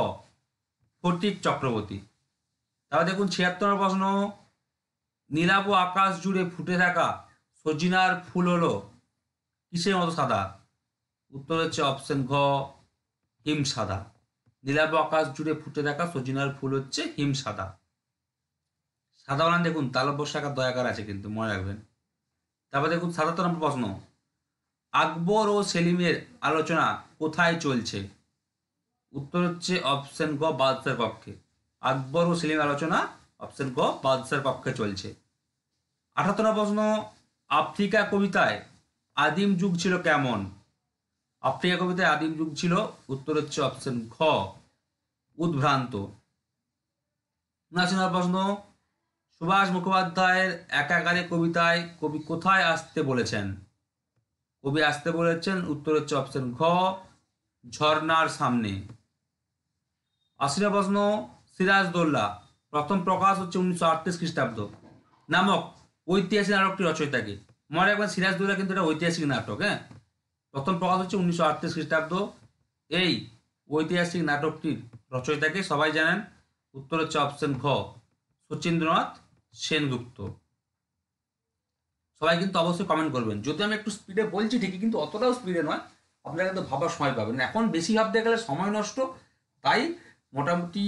ফটিক চক্রবর্তী। তারপর দেখুন 76 প্রশ্ন, নীলাভ আকাশ জুড়ে ফুটে থাকা সজিনার ফুল হলো কিসের মতো সাদা? উত্তর হচ্ছে অপশন ঘ, হিম সাদা। নীলাভ আকাশ জুড়ে ফুটে থাকা সজিনার ফুল হচ্ছে হিম সাদা। সাদা বানান দেখুন তালব্য শাখার দয়াকার আছে কিন্তু মনে রাখবেন। তারপর দেখুন 77 প্রশ্ন, আকবর ও সেলিমের আলোচনা কোথায় চলছে? উত্তর হচ্ছে অপশন গ, বাদশার পক্ষে। আকবর ও সেলিমের আলোচনা অপশন গ, বাদশার পক্ষে চলছে। 78 প্রশ্ন, আফ্রিকা কবিতায় আদিম যুগ ছিল কেমন? আফ্রিকা কবিতায় আদিম যুগ ছিল, উত্তর হচ্ছে অপশন ঘ, উদ্ভ্রান্ত। 79 প্রশ্ন, সুভাষ মুখোপাধ্যায়ের একাকারে কবিতায় কবি কোথায় আসতে বলেছেন? কবি আসতে বলেছেন, উত্তর হচ্ছে অপশন ঘ, ঝর্ণার সামনে। 80 প্রশ্ন, সিরাজদৌল্লা প্রথম প্রকাশ হচ্ছে 1938 খ্রিস্টাব্দ নামক ঐতিহাসিক নাটকটি রচয়িতাকে? মনে রাখবেন সিরাজদৌল্লা কিন্তু এটা ঐতিহাসিক নাটক। হ্যাঁ, প্রথম প্রকাশ হচ্ছে 1938 খ্রিস্টাব্দ। এই ঐতিহাসিক নাটকটির রচয়িতাকে সবাই জানেন, উত্তর হচ্ছে অপশন ঘ, শচীন্দ্রনাথ সেনগুপ্ত। সবাই কিন্তু অবশ্যই কমেন্ট করবেন। যদি আমি একটু স্পিডে বলছি ঠিকই, কিন্তু অতটাও স্পিডে নয়, আপনারা কিন্তু ভাবার সময় পাবেন। এখন বেশি ভাবতে গেলে সময় নষ্ট, তাই মোটামুটি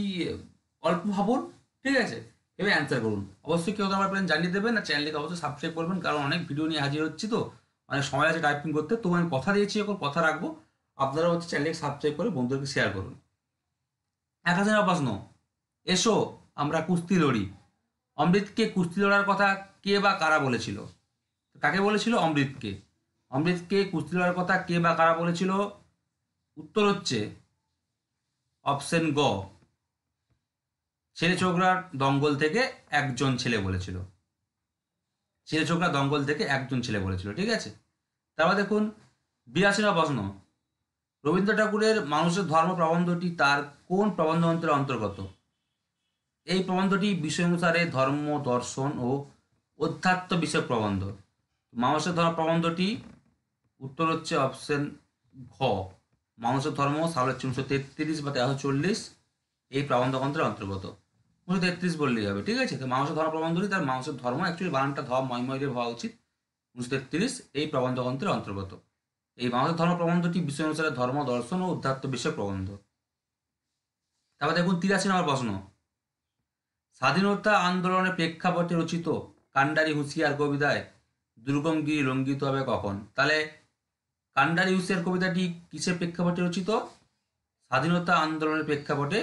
অল্প ভাবুন। ঠিক আছে, এবার অ্যান্সার করুন। অবশ্যই কেউ আমার প্ল্যান জানিয়ে দেবেন, আর চ্যানেলটিকে অবশ্যই সাবস্ক্রাইব করবেন, কারণ অনেক ভিডিও নিয়ে হাজির হচ্ছি, তো অনেক সময় আছে টাইপিং করতে। তো আমি কথা দিয়েছি, এখন কথা রাখবো। আপনারা হচ্ছে চ্যানেলকে সাবস্ক্রাইব করে বন্ধুদেরকে শেয়ার করুন। 1000 প্রশ্ন, এসো আমরা কুস্তি লড়ি। অমৃতকে কুস্তি লড়ার কথা কে বা কারা বলেছিল? কাকে বলেছিল? অমৃতকে। অমৃতকে কুস্তি লড়ার কথা কে বা কারা বলেছিল? উত্তর হচ্ছে অপশন গ, ছেলে ছোকরার দঙ্গল থেকে একজন ছেলে বলেছিল। ছেলে ছোকরা দঙ্গল থেকে একজন ছেলে বলেছিল। ঠিক আছে, তারপর দেখুন 82 প্রশ্ন, রবীন্দ্র ঠাকুরের মানুষের ধর্ম প্রবন্ধটি তার কোন প্রবন্ধ গ্রন্থের অন্তর্গত? এই প্রবন্ধটি বিষয় অনুসারে ধর্ম, দর্শন ও অধ্যাত্ম বিষয়ক প্রবন্ধ। মানুষের ধর্ম প্রবন্ধটি উত্তর হচ্ছে অপশন ঘ, মানুষের ধর্ম, সাল হচ্ছে 1933 বা 1340, এই প্রবন্ধ গ্রন্থের অন্তর্গত। 1933 বললেই হবে, ঠিক আছে। তো মানুষের ধর্ম প্রবন্ধটি তার মানুষের ধর্ম, অ্যাকচুয়ালি বানানটা ধ ময়ময় হওয়া উচিত, 1933 এই প্রবন্ধ গ্রন্থের অন্তর্গত। এই মানুষের ধর্ম প্রবন্ধটি বিষয় অনুসারে ধর্ম, দর্শন ও অধ্যাত্ম বিষয়ক প্রবন্ধ। তারপর দেখুন 83 নম্বর প্রশ্ন, স্বাধীনতা আন্দোলনের প্রেক্ষাপটে রচিত কান্ডারি হুঁশিয়ার কবিতায় দুর্গমগিরি লঙ্ঘিত হবে কখন? তাহলে কান্ডারি হুঁশিয়ার কবিতাটি কিসের প্রেক্ষাপটে রচিত? স্বাধীনতা আন্দোলনের প্রেক্ষাপটে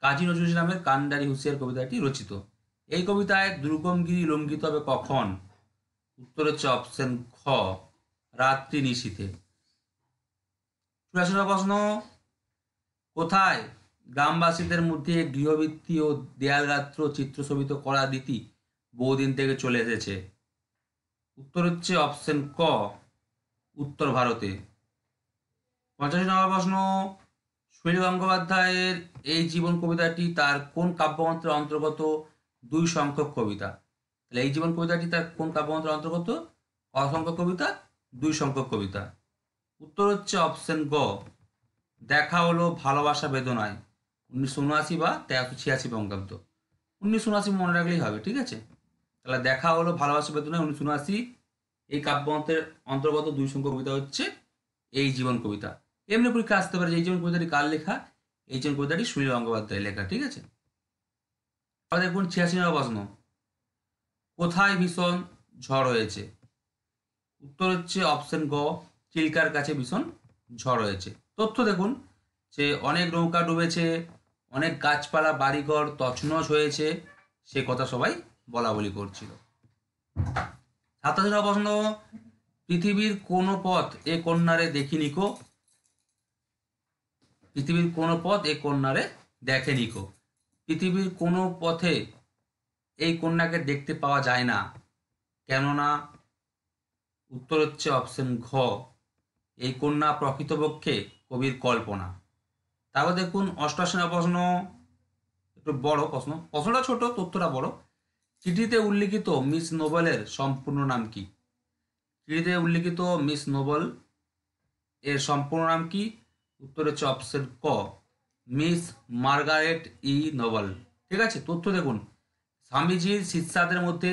কাজী নজরুল ইসলামের কান্ডারি হুঁশিয়ার কবিতাটি রচিত। এই কবিতায় দুর্গমগিরি লঙ্ঘিত হবে কখন? উত্তর হচ্ছে অপশন খ, রাত্রি নিশীথে। 84 নম্বর প্রশ্ন, কোথায় গ্রামবাসীদের মধ্যে গৃহভিত্তি ও দেয়ালগাত্র চিত্রশোভিত করার রীতি বহুদিন থেকে চলে এসেছে? উত্তর হচ্ছে অপশন ক, উত্তর ভারতে। 85 নম্বর প্রশ্ন, শৈল গঙ্গোপাধ্যায়ের এই জীবন কবিতাটি তার কোন কাব্যগ্রন্থের অন্তর্গত 2 সংখ্যক কবিতা? তাহলে এই জীবন কবিতাটি তার কোন কাব্যগ্রন্থের অন্তর্গত? ক সংখ্যক কবিতা, 2 সংখ্যক কবিতা। উত্তর হচ্ছে অপশন গ, দেখা হলো ভালোবাসা বেদনায়, 1979 বা 1386 বঙ্গাব্দ। 1979 মনে রাখলেই হবে, ঠিক আছে। তাহলে দেখা হলো ভালোবাসা বেদনায় 1979, এই কাব্যগ্রন্থের অন্তর্গত 2 সংখ্যক কবিতা হচ্ছে এই জীবন কবিতা। এমনি পরীক্ষা আসতে পারে যে এই জীবন কবিতাটি কার লেখা? এই জীবন কবিতাটি সুনীল গঙ্গোপাধ্যায়ের লেখা, ঠিক আছে। আবার দেখুন 86 নম্বর প্রশ্ন, কোথায় ভীষণ ঝড় হয়েছে? উত্তর হচ্ছে অপশন গ, চিল্কার কাছে ভীষণ ঝড় হয়েছে। তথ্য দেখুন যে অনেক নৌকা ডুবেছে, অনেক গাছপালা বাড়িঘর তছনছ হয়েছে, সে কথা সবাই বলা বলি করছিল। 87 নম্বর প্রশ্ন, পৃথিবীর কোনো পথ এ কন্যারে দেখিনি কো? পৃথিবীর কোনো পথ এ কন্যারে দেখেনি কো? পৃথিবীর কোনো পথে এই কন্যাকে দেখতে পাওয়া যায় না, কেননা? উত্তর হচ্ছে অপশন ঘ, এই কন্যা প্রকৃতপক্ষে কবির কল্পনা। তারপর দেখুন 88 নম্বর প্রশ্ন, একটু বড় প্রশ্ন, প্রশ্নটা ছোট, তথ্যটা বড়। চিঠিতে উল্লিখিত মিস নোবেলের সম্পূর্ণ নাম কি? চিঠিতে উল্লিখিত মিস নোবেল এর সম্পূর্ণ নাম কি? উত্তর হচ্ছে অপশন ক, মিস মার্গারেট ই নোবেল, ঠিক আছে। তথ্য দেখুন, স্বামীজির শিষ্যাদের মধ্যে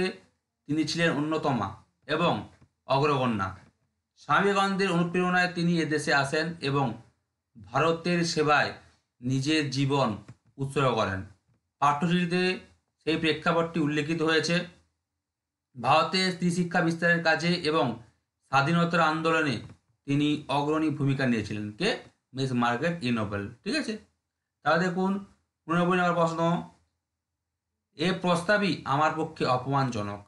তিনি ছিলেন অন্যতমা এবং অগ্রগণ্যা। স্বামী বিবেকানন্দের অনুপ্রেরণায় তিনি এদেশে আসেন এবং ভারতের সেবায় নিজের জীবন উৎসর্গ করেন। পাঠ্যসূচিতে সেই প্রেক্ষাপটটি উল্লেখিত হয়েছে। ভারতে স্ত্রী শিক্ষা বিস্তারের কাজে এবং স্বাধীনতার আন্দোলনে তিনি অগ্রণী ভূমিকা নিয়েছিলেন। কে? মিস মার্গারেট ই নোবেল, ঠিক আছে। তাহলে দেখুন 89 নম্বর প্রশ্ন, এ প্রস্তাবই আমার পক্ষে অপমানজনক।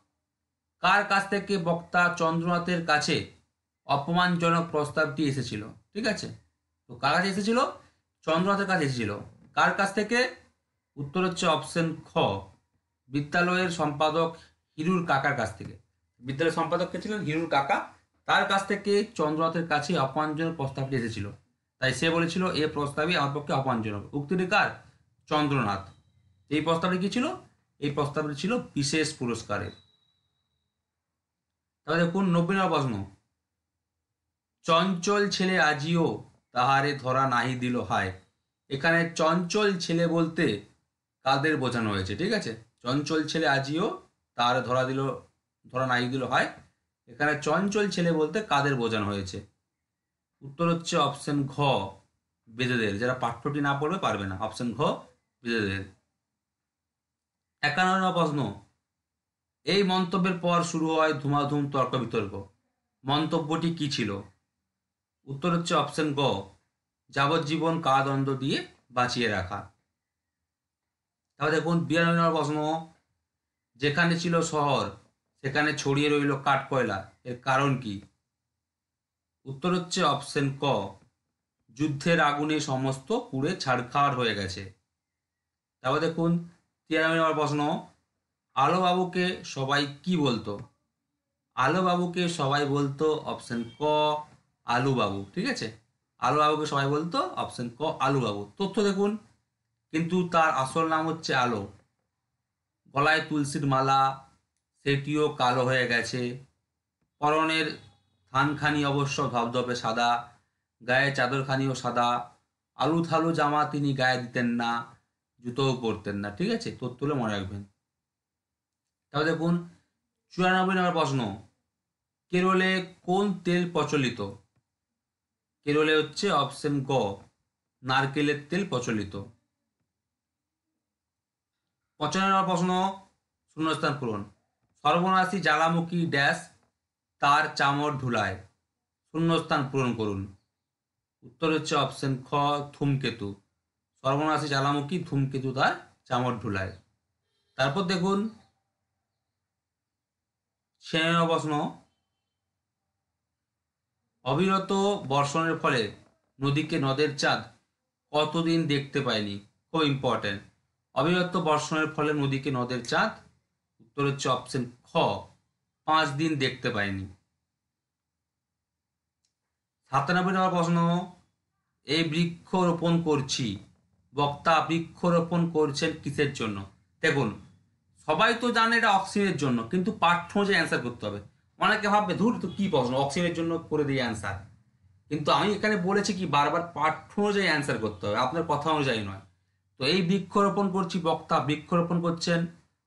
কার কাছ থেকে বক্তা চন্দ্রনাথের কাছে অপমানজনক প্রস্তাবটি এসেছিল? ঠিক আছে, তো কার কাছে এসেছিল? চন্দ্রনাথের কাছে এসেছিল। কার কাছ থেকে? উত্তর হচ্ছে অপশন খ, বিদ্যালয়ের সম্পাদক হিরুর কাকার কাছ থেকে। বিদ্যালয়ের সম্পাদক কে ছিলেন? হিরুর কাকা। তার কাছ থেকে চন্দ্রনাথের কাছে অপমানজনক প্রস্তাবটি এসেছিল, তাই সে বলেছিল এ প্রস্তাবই আমার পক্ষে অপমানজনক। উক্তিটি কার? চন্দ্রনাথ। এই প্রস্তাবটি কি ছিল? এই প্রস্তাবটি ছিল বিশেষ পুরস্কারের। তাহলে দেখুন 90 নম্বর প্রশ্ন, চঞ্চল ছেলে আজিও তাহারে ধরা নাহি দিল হায়। এখানে চঞ্চল ছেলে বলতে কাদের বোঝানো হয়েছে? ঠিক আছে, চঞ্চল ছেলে আজিও তাহারে ধরা নাহি দিল হায়, এখানে চঞ্চল ছেলে বলতে কাদের বোঝানো হয়েছে? উত্তর হচ্ছে অপশন ঘ, বেদেদের। যারা পাঠ্যটি না পড়বে পারবে না, অপশন ঘ, বেদেদের। 51 নম্বর প্রশ্ন, এই মন্তব্যের পর শুরু হয় ধুমাধুম তর্ক বিতর্ক, মন্তব্যটি কি ছিল? উত্তর হচ্ছে অপশন গ, যাবজ্জীবন কারাদণ্ড দিয়ে বাঁচিয়ে রাখা। তাহলে দেখুন 92 নম্বর প্রশ্ন, যেখানে ছিল শহর সেখানে ছড়িয়ে রইল কাঠ কয়লা, এর কারণ কি? উত্তর হচ্ছে অপশন ক, যুদ্ধের আগুনে সমস্ত পুড়ে ছাড়খাড় হয়ে গেছে। তারপর দেখুন 93 নম্বর প্রশ্ন, আলো বাবুকে সবাই কি বলতো? আলো বাবুকে সবাই বলতো অপশন ক, আলু বাবু, ঠিক আছে। আলু বাবুকে সবাই বলতো অপশন ক আলু বাবু। তথ্য দেখুন, কিন্তু তার আসল নাম হচ্ছে আলো। গলায় তুলসীর মালা, সেটিও কালো হয়ে গেছে। পরনের থানখানি অবশ্য ধবধবে সাদা, গায়ে চাদরখানিও সাদা। আলু থালু জামা তিনি গায়ে দিতেন না, জুতোও পরতেন না। ঠিক আছে, তথ্যগুলো মনে রাখবেন। তাহলে দেখুন 94 নম্বর প্রশ্ন, কেরলে কোন তেল প্রচলিত? কেরলে হচ্ছে অপশন গ নারকেলের তেল প্রচলিত। 95 নম্বর প্রশ্ন, শূন্যস্থান পূরণ। সর্বনাশী জ্বালামুখী ড্যাশ তার চামর ধুলায়, শূন্যস্থান পূরণ করুন। উত্তর হচ্ছে অপশন খ ধূমকেতু। সর্বনাশী জ্বালামুখী ধূমকেতু তার চামর ধুলায়। তারপর দেখুন 96 প্রশ্ন, অবিরত বর্ষণের ফলে নদীকে নদের চাঁদ কতদিন দেখতে পায়নি? খুব ইম্পর্টেন্ট। অবিরত বর্ষণের ফলে নদীকে নদের চাঁদ, উত্তর হচ্ছে অপশন খ 5 দিন দেখতে পায়নি। 97 নম্বর প্রশ্ন, এই বৃক্ষ রোপণ করছি, বক্তা বৃক্ষরোপণ করছেন কিসের জন্য? দেখুন, সবাই তো জানে এটা অক্সিজেনের জন্য, কিন্তু পাঠ্য অনুযায়ী অ্যান্সার করতে হবে। অনেকে ভাববে ধুর তো কি প্রশ্ন, অক্সিজেনের জন্য করে দিই অ্যান্সার। কিন্তু আমি এখানে বলেছি কি বারবার পাঠ্য অনুযায়ী অ্যান্সার করতে হবে, আপনার কথা অনুযায়ী নয়। তো এই বৃক্ষরোপণ করছি, বক্তা বৃক্ষরোপণ করছেন,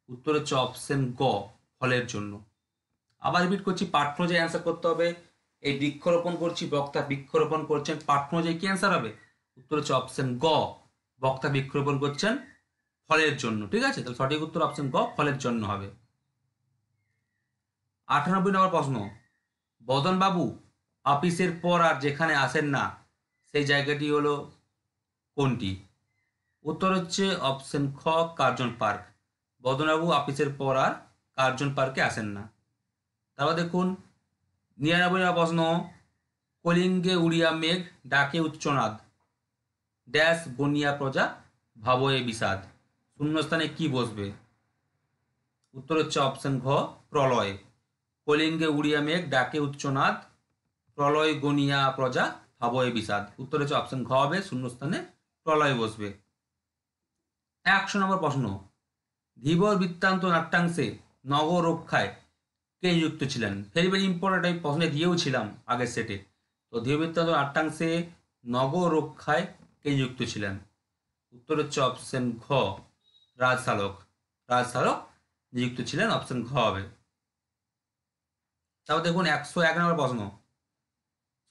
উত্তর হচ্ছে অপশন গ ফলের জন্য। আবার রিপিট করছি, পাঠ্য অনুযায়ী অ্যান্সার করতে হবে। এই বৃক্ষরোপণ করছি, বক্তা বৃক্ষরোপণ করছেন, পাঠ্য অনুযায়ী কি অ্যান্সার হবে? উত্তর হচ্ছে অপশন গ বক্তা বৃক্ষরোপণ করছেন ফলের জন্য। ঠিক আছে, তাহলে সঠিক উত্তর অপশন গ ফলের জন্য হবে। 98 নম্বর প্রশ্ন, বদনবাবু অফিসের পর আর যেখানে আসেন না সেই জায়গাটি হলো কোনটি? উত্তর হচ্ছে অপশন খ কার্জন পার্ক। বদনবাবু অফিসের পর আর কার্জন পার্কে আসেন না। তারপর দেখুন 99 নম্বর প্রশ্ন, কলিঙ্গে উড়িয়া মেঘ ডাকে উচ্চনাদ, ড্যাশ গনিয়া প্রজা ভাবো এ বিষাদ, শূন্যস্থানে কি বসবে? উত্তর হচ্ছে অপশন ঘ প্রলয়। কলিঙ্গে উড়িয়া মেঘ ডাকে উচ্চনাদ, প্রলয় গনিয়া প্রজা ভাবো এ বিষাদ। উত্তর হচ্ছে অপশন ঘ হবে, শূন্যস্থানে প্রলয় বসবে। 100 নম্বর প্রশ্ন, ধীবর বৃত্তান্ত নাট্যাংশে নগর রক্ষায় কে নিযুক্ত ছিলেন? ভেরি ভেরি ইম্পর্টেন্ট, আমি প্রশ্নে দিয়েও ছিলাম আগের সেটে। তো ধীবর বৃত্তান্ত নাট্যাংশে নগর রক্ষায় কে নিযুক্ত ছিলেন? উত্তর হচ্ছে অপশন ঘ রাজশালক। রাজশালক নিযুক্ত ছিলেন, অপশন ঘ হবে। তারপর দেখুন 101 নম্বর প্রশ্ন,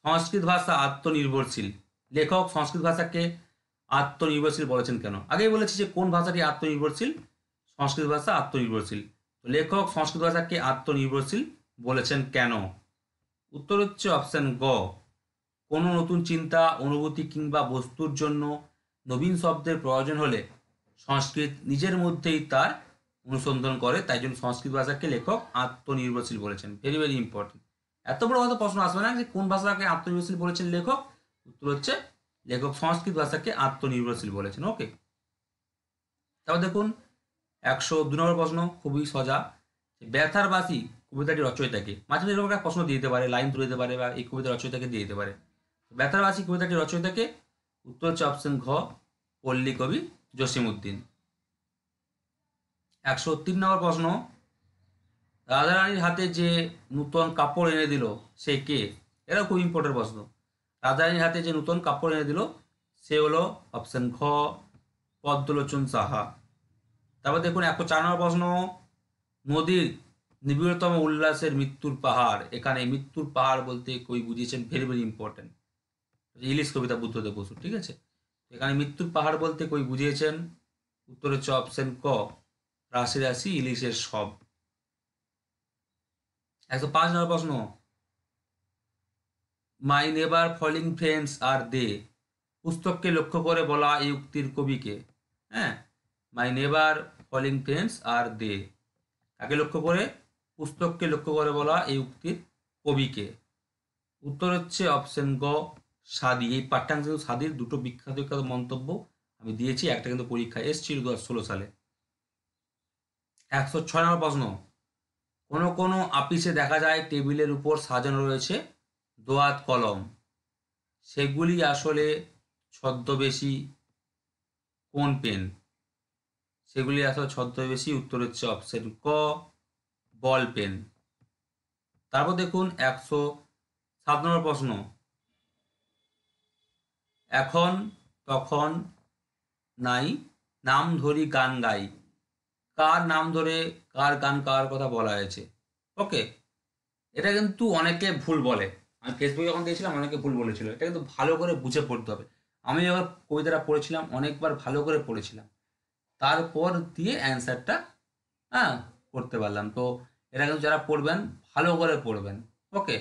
সংস্কৃত ভাষা আত্মনির্ভরশীল, লেখক সংস্কৃত ভাষাকে আত্মনির্ভরশীল বলেছেন কেন? আগেই বলেছি যে কোন ভাষাটি আত্মনির্ভরশীল, সংস্কৃত ভাষা আত্মনির্ভরশীল। তো লেখক সংস্কৃত ভাষাকে আত্মনির্ভরশীল বলেছেন কেন? উত্তর হচ্ছে অপশন গ কোনো নতুন চিন্তা, অনুভূতি কিংবা বস্তুর জন্য নবীন শব্দের প্রয়োজন হলে সংস্কৃত নিজের মধ্যেই তার অনুসন্ধান করে, তাই জন্য সংস্কৃত ভাষাকে লেখক আত্মনির্ভরশীল বলেছেন। Very very important. এত বড় হয়তো প্রশ্ন আসবে না যে কোন ভাষাকে আত্মনির্ভরশীল বলেছেন লেখক। উত্তর হচ্ছে লেখক সংস্কৃত ভাষাকে আত্মনির্ভরশীল বলেছেন। ওকে, তারপর দেখুন 102 নম্বর প্রশ্ন, খুবই সোজা। ব্যথার বাসি কবিতাটি রচয়িতাকে, মাঝে মাঝে এরকম একটা প্রশ্ন দিয়ে দিতে পারে, লাইন তুলে দিতে পারে, বা এই কবিতা রচয়িতাকে দিয়ে দিতে পারে। ব্যথার বাসি কবিতাটি রচয়িতাকে, উত্তর হচ্ছে অপশন ঘ পল্লী কবি জসিমউদ্দিন। 103 নম্বর প্রশ্ন, রাধারানীর হাতে যে নূতন কাপড় এনে দিল সে কে? এটাও খুব ইম্পর্টেন্ট প্রশ্ন। রাধারানীর হাতে যে নূতন কাপড় এনে দিল সে হলো অপশন ঘ পদ্মলোচন সাহা। তারপর দেখুন 104 নম্বর প্রশ্ন, নদীর নিবিড়তম উল্লাসের মৃত্যুর পাহাড়, এখানে মৃত্যুর পাহাড় বলতে কবি বুঝিয়েছেন, ভেরি ভেরি ইম্পর্টেন্ট, ইলিশ কবিতা বুদ্ধদেব বসু। ঠিক আছে, এখানে মৃত্যুর পাহাড় বলতে কবি বুঝিয়েছেন, উত্তর হচ্ছে অপশন ক রাশি রাশি ইলিশের সব। 105 নম্বর প্রশ্ন, মাই নেবার ফলিং ফ্রেন্ডস আর দে পুস্তককে লক্ষ্য করে বলা এই উক্তির কবিকে? হ্যাঁ, মাই নেবার ফলিং ফ্রেন্ডস আর দে কাকে লক্ষ্য করে? পুস্তককে লক্ষ্য করে বলা এই উক্তির কবিকে? উত্তর হচ্ছে অপশন গ সাদি। এই পাঠ্যাংশ সাদির দুটো বিখ্যাত বিখ্যাত মন্তব্য আমি দিয়েছি, একটা কিন্তু পরীক্ষায় এসেছিল 2016 সালে। 106 নম্বর প্রশ্ন, কোনো কোনো আপিসে দেখা যায় টেবিলের উপর সাজানো রয়েছে দোয়াত কলম, সেগুলি আসলে ছদ্মবেশী কোন পেন? সেগুলি আসলে ছদ্মবেশী। উত্তর হচ্ছে অপশন ক, বল পেন। তারপর দেখুন 107 নম্বর প্রশ্ন। এখন তখন নাই নাম ধরি গান গাই, কার নাম ধরে কার গান কার কথা বলা হয়েছে? ওকে, এটা কিন্তু অনেকে ভুল বলে। আমি ফেসবুকে যখন দিয়েছিলাম অনেকে ভুল বলেছিল, এটা কিন্তু ভালো করে বুঝে পড়তে হবে। আমি যখন কবিতাটা পড়েছিলাম অনেকবার ভালো করে পড়েছিলাম, তারপর দিয়ে অ্যান্সারটা হ্যাঁ করতে পারলাম। তো এটা কিন্তু যারা পড়বেন ভালো করে পড়বেন। ওকে,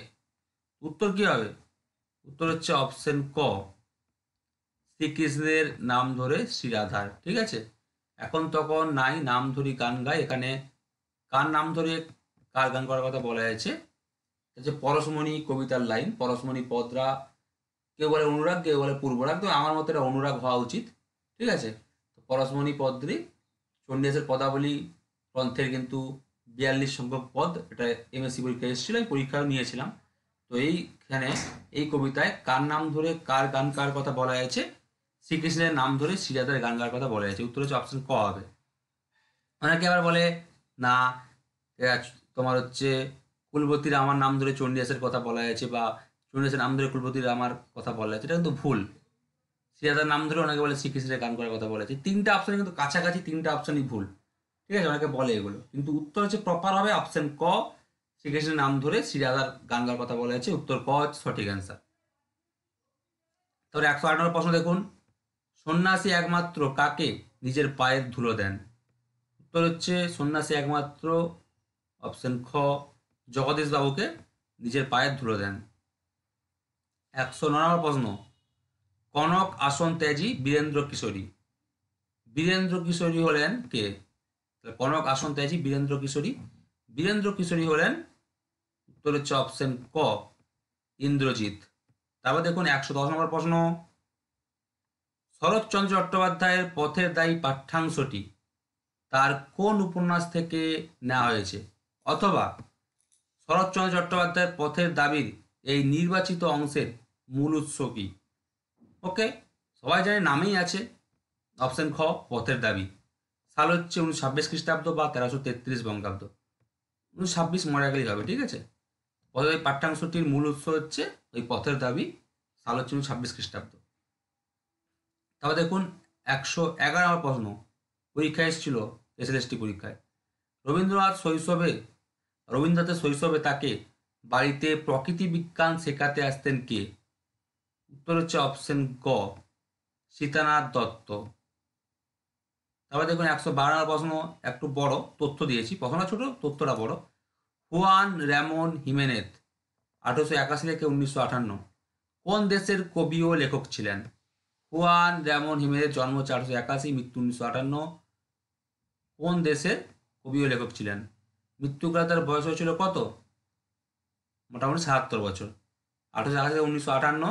উত্তর কি হবে? উত্তর হচ্ছে অপশন ক, শ্রীকৃষ্ণের নাম ধরে শ্রীরাধার। ঠিক আছে, এখন তখন নাই নাম ধরি গান গায়, এখানে কার নাম ধরে কার গান করার কথা বলা হয়েছে? যে পরশমণি কবিতার লাইন, পরশমণি পদরা, কেউ বলে অনুরাগ, কেউ বলে পূর্বরাগ, তো আমার মতে এটা অনুরাগ হওয়া উচিত। ঠিক আছে, তো পরশমণি পদ্রি চণ্ডীদাসের পদাবলী গ্রন্থের কিন্তু 42 সংখ্যক পদ, এটা এমএসসি পরীক্ষায় এসেছিল, আমি পরীক্ষাও নিয়েছিলাম। তো এইখানে এই কবিতায় কার নাম ধরে কার গান কার কথা বলা হয়েছে? শ্রীকৃষ্ণের নাম ধরে শ্রীরাধার গান গার কথা বলা হয়েছে। উত্তর হচ্ছে অপশন ক হবে। অনেকে আবার বলে না, তোমার হচ্ছে কুলবতী রামার নাম ধরে চণ্ডীদাসের কথা বলা হয়েছে, বা চণ্ডীদাসের নাম ধরে কুলবতী রামার কথা বলা হয়েছে, এটা কিন্তু ভুল। শ্রীরাধার নাম ধরে অনেকে বলে শ্রীকৃষ্ণের গান করার কথা বলা হয়েছে। তিনটা অপশন কিন্তু কাছাকাছি, তিনটা অপশনই ভুল। ঠিক আছে, অনেকে বলে এগুলো, কিন্তু উত্তর হচ্ছে প্রপার হবে অপশন ক, শ্রীকৃষ্ণের নাম ধরে শ্রীরাধার গান গাওয়ার কথা বলা হয়েছে। উত্তর ক হচ্ছে সঠিক অ্যান্সার। তারপরে 108 নম্বর প্রশ্ন দেখুন, সন্ন্যাসী একমাত্র কাকে নিজের পায়ের ধুলো দেন? উত্তর হচ্ছে সন্ন্যাসী একমাত্র অপশন খ, জগদীশ বাবুকে নিজের পায়ের ধুলো দেন। 109 নম্বর প্রশ্ন, কনক আসন ত্যাজি বীরেন্দ্র কিশোরী। বীরেন্দ্র কিশোরী হলেন কে? কনক আসন ত্যাজি বীরেন্দ্র কিশোরী, বীরেন্দ্র কিশোরী হলেন, উত্তর হচ্ছে অপশন ক, ইন্দ্রজিৎ। তারপর দেখুন 110 নম্বর প্রশ্ন, শরৎচন্দ্র চট্টোপাধ্যায়ের পথের দায়ী পাঠ্যাংশটি তার কোন উপন্যাস থেকে নেওয়া হয়েছে? অথবা শরৎচন্দ্র চট্টোপাধ্যায়ের পথের দাবির এই নির্বাচিত অংশের মূল উৎস কি? ওকে, সবাই জানে নামেই আছে অপশন খ, পথের দাবি। সাল হচ্ছে 1926 খ্রিস্টাব্দ বা 1333 বঙ্গাব্দ। 1926 মনে গেলেই হবে। ঠিক আছে, ওই পাঠ্যাংশটির মূল উৎস হচ্ছে ওই পথের দাবি, সাল হচ্ছে 1926 খ্রিস্টাব্দ। তারপর দেখুন 111 নম্বর প্রশ্ন, পরীক্ষায় এসেছিল এসএলএসটি পরীক্ষায়। রবীন্দ্রনাথের শৈশবে তাকে বাড়িতে প্রকৃতি বিজ্ঞান শেখাতে আসতেন কে? উত্তর হচ্ছে অপশন গ, সীতানাথ দত্ত। তারপর দেখুন 112 নম্বর প্রশ্ন, একটু বড় তথ্য দিয়েছি, প্রশ্নটা ছোট তথ্যটা বড়। হুয়ান র্যামন হিমেনেজ 1881 থেকে 1958 কোন দেশের কবি ও লেখক ছিলেন? হুয়ান র্যামন হিমেনেজ জন্ম 1881, মৃত্যু 1958, কোন দেশের কবি ও লেখক ছিলেন? মৃত্যুকালে তার বয়স হয়েছিল কত? মোটামুটি 77 বছর। 1881 থেকে 1958,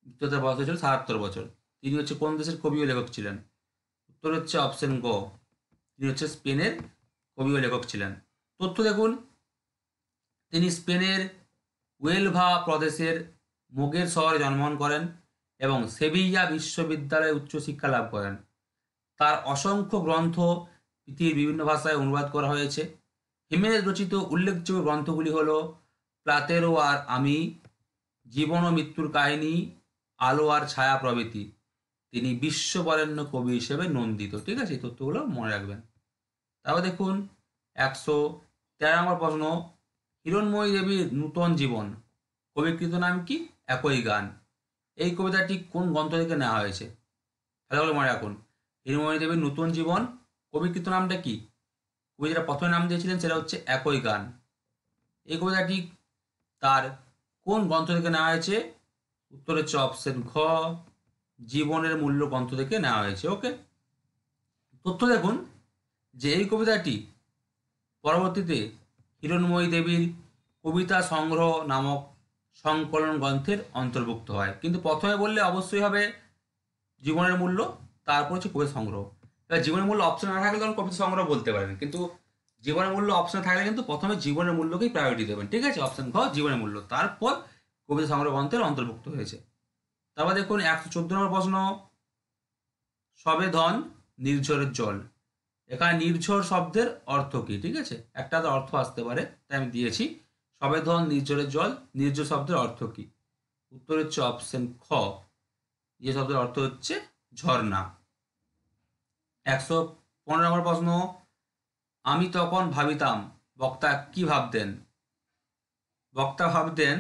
মৃত্যু তার বয়স হয়েছিল 77 বছর। তিনি হচ্ছে কোন দেশের কবি ও লেখক ছিলেন? উত্তর হচ্ছে অপশন গ, তিনি হচ্ছে স্পেনের কবি ও লেখক ছিলেন। তথ্য দেখুন, তিনি স্পেনের ওয়েলভা প্রদেশের মোগের শহরে জন্মগ্রহণ করেন এবং সেভিয়া বিশ্ববিদ্যালয়ে উচ্চশিক্ষা লাভ করেন। তার অসংখ্য গ্রন্থ পৃথিবীর বিভিন্ন ভাষায় অনুবাদ করা হয়েছে। হিমেনেজ রচিত উল্লেখযোগ্য গ্রন্থগুলি হল প্লাতেরো আর আমি, জীবন ও মৃত্যুর কাহিনী, আলো আর ছায়া প্রভৃতি। তিনি বিশ্ববরেণ্য কবি হিসেবে নন্দিত। ঠিক আছে, এই তথ্যগুলো মনে রাখবেন। তারপর দেখুন 113 নম্বর প্রশ্ন, হিরণময়ী দেবীর নূতন জীবন কবিকৃত নাম কি? একই গান। এই কবিতাটি কোন গ্রন্থ থেকে নেওয়া হয়েছে? ভালো করে মনে রাখুন, হিরণময়ী দেবীর নূতন জীবন কবিকৃত নামটা কি? কবি যেটা প্রথমে নাম দিয়েছিলেন সেটা হচ্ছে একই গান। এই কবিতাটি তার কোন গ্রন্থ থেকে নেওয়া হয়েছে? উত্তর হচ্ছে অপশন ঘ, জীবনের মূল্য গ্রন্থ থেকে নেওয়া হয়েছে। ওকে, তথ্য দেখুন যে এই কবিতাটি পরবর্তীতে হিরণময়ী দেবীর কবিতা সংগ্রহ নামক সংকলন গ্রন্থের অন্তর্ভুক্ত হয়। কিন্তু প্রথমে বললে অবশ্যই হবে জীবনের মূল্য, তারপর হচ্ছে কবিতা সংগ্রহ। এবার জীবনের মূল্য অপশন না থাকলে তখন কবিতা সংগ্রহ বলতে পারেন, কিন্তু জীবনের মূল্য অপশন থাকলে কিন্তু প্রথমে জীবনের মূল্যকেই প্রায়োরিটি দেবেন। ঠিক আছে, অপশন ঘ জীবনের মূল্য, তারপর কবিতা সংগ্রহ গ্রন্থের অন্তর্ভুক্ত হয়েছে। তারপর দেখুন 114 নম্বর প্রশ্ন, সবে ধন নির্ঝরের জল। এখানে নির্ঝর শব্দের অর্থ কি? ঠিক আছে, একটা তো অর্থ আসতে পারে, তাই আমি দিয়েছি সবে ধন নির্ঝরের জল। নির্ঝর শব্দের অর্থ কি? উত্তর হচ্ছে অপশন খ, যে শব্দের অর্থ হচ্ছে ঝর্ণা। 115 নম্বর প্রশ্ন, আমি তখন ভাবিতাম। বক্তা কি ভাবতেন? বক্তা ভাবতেন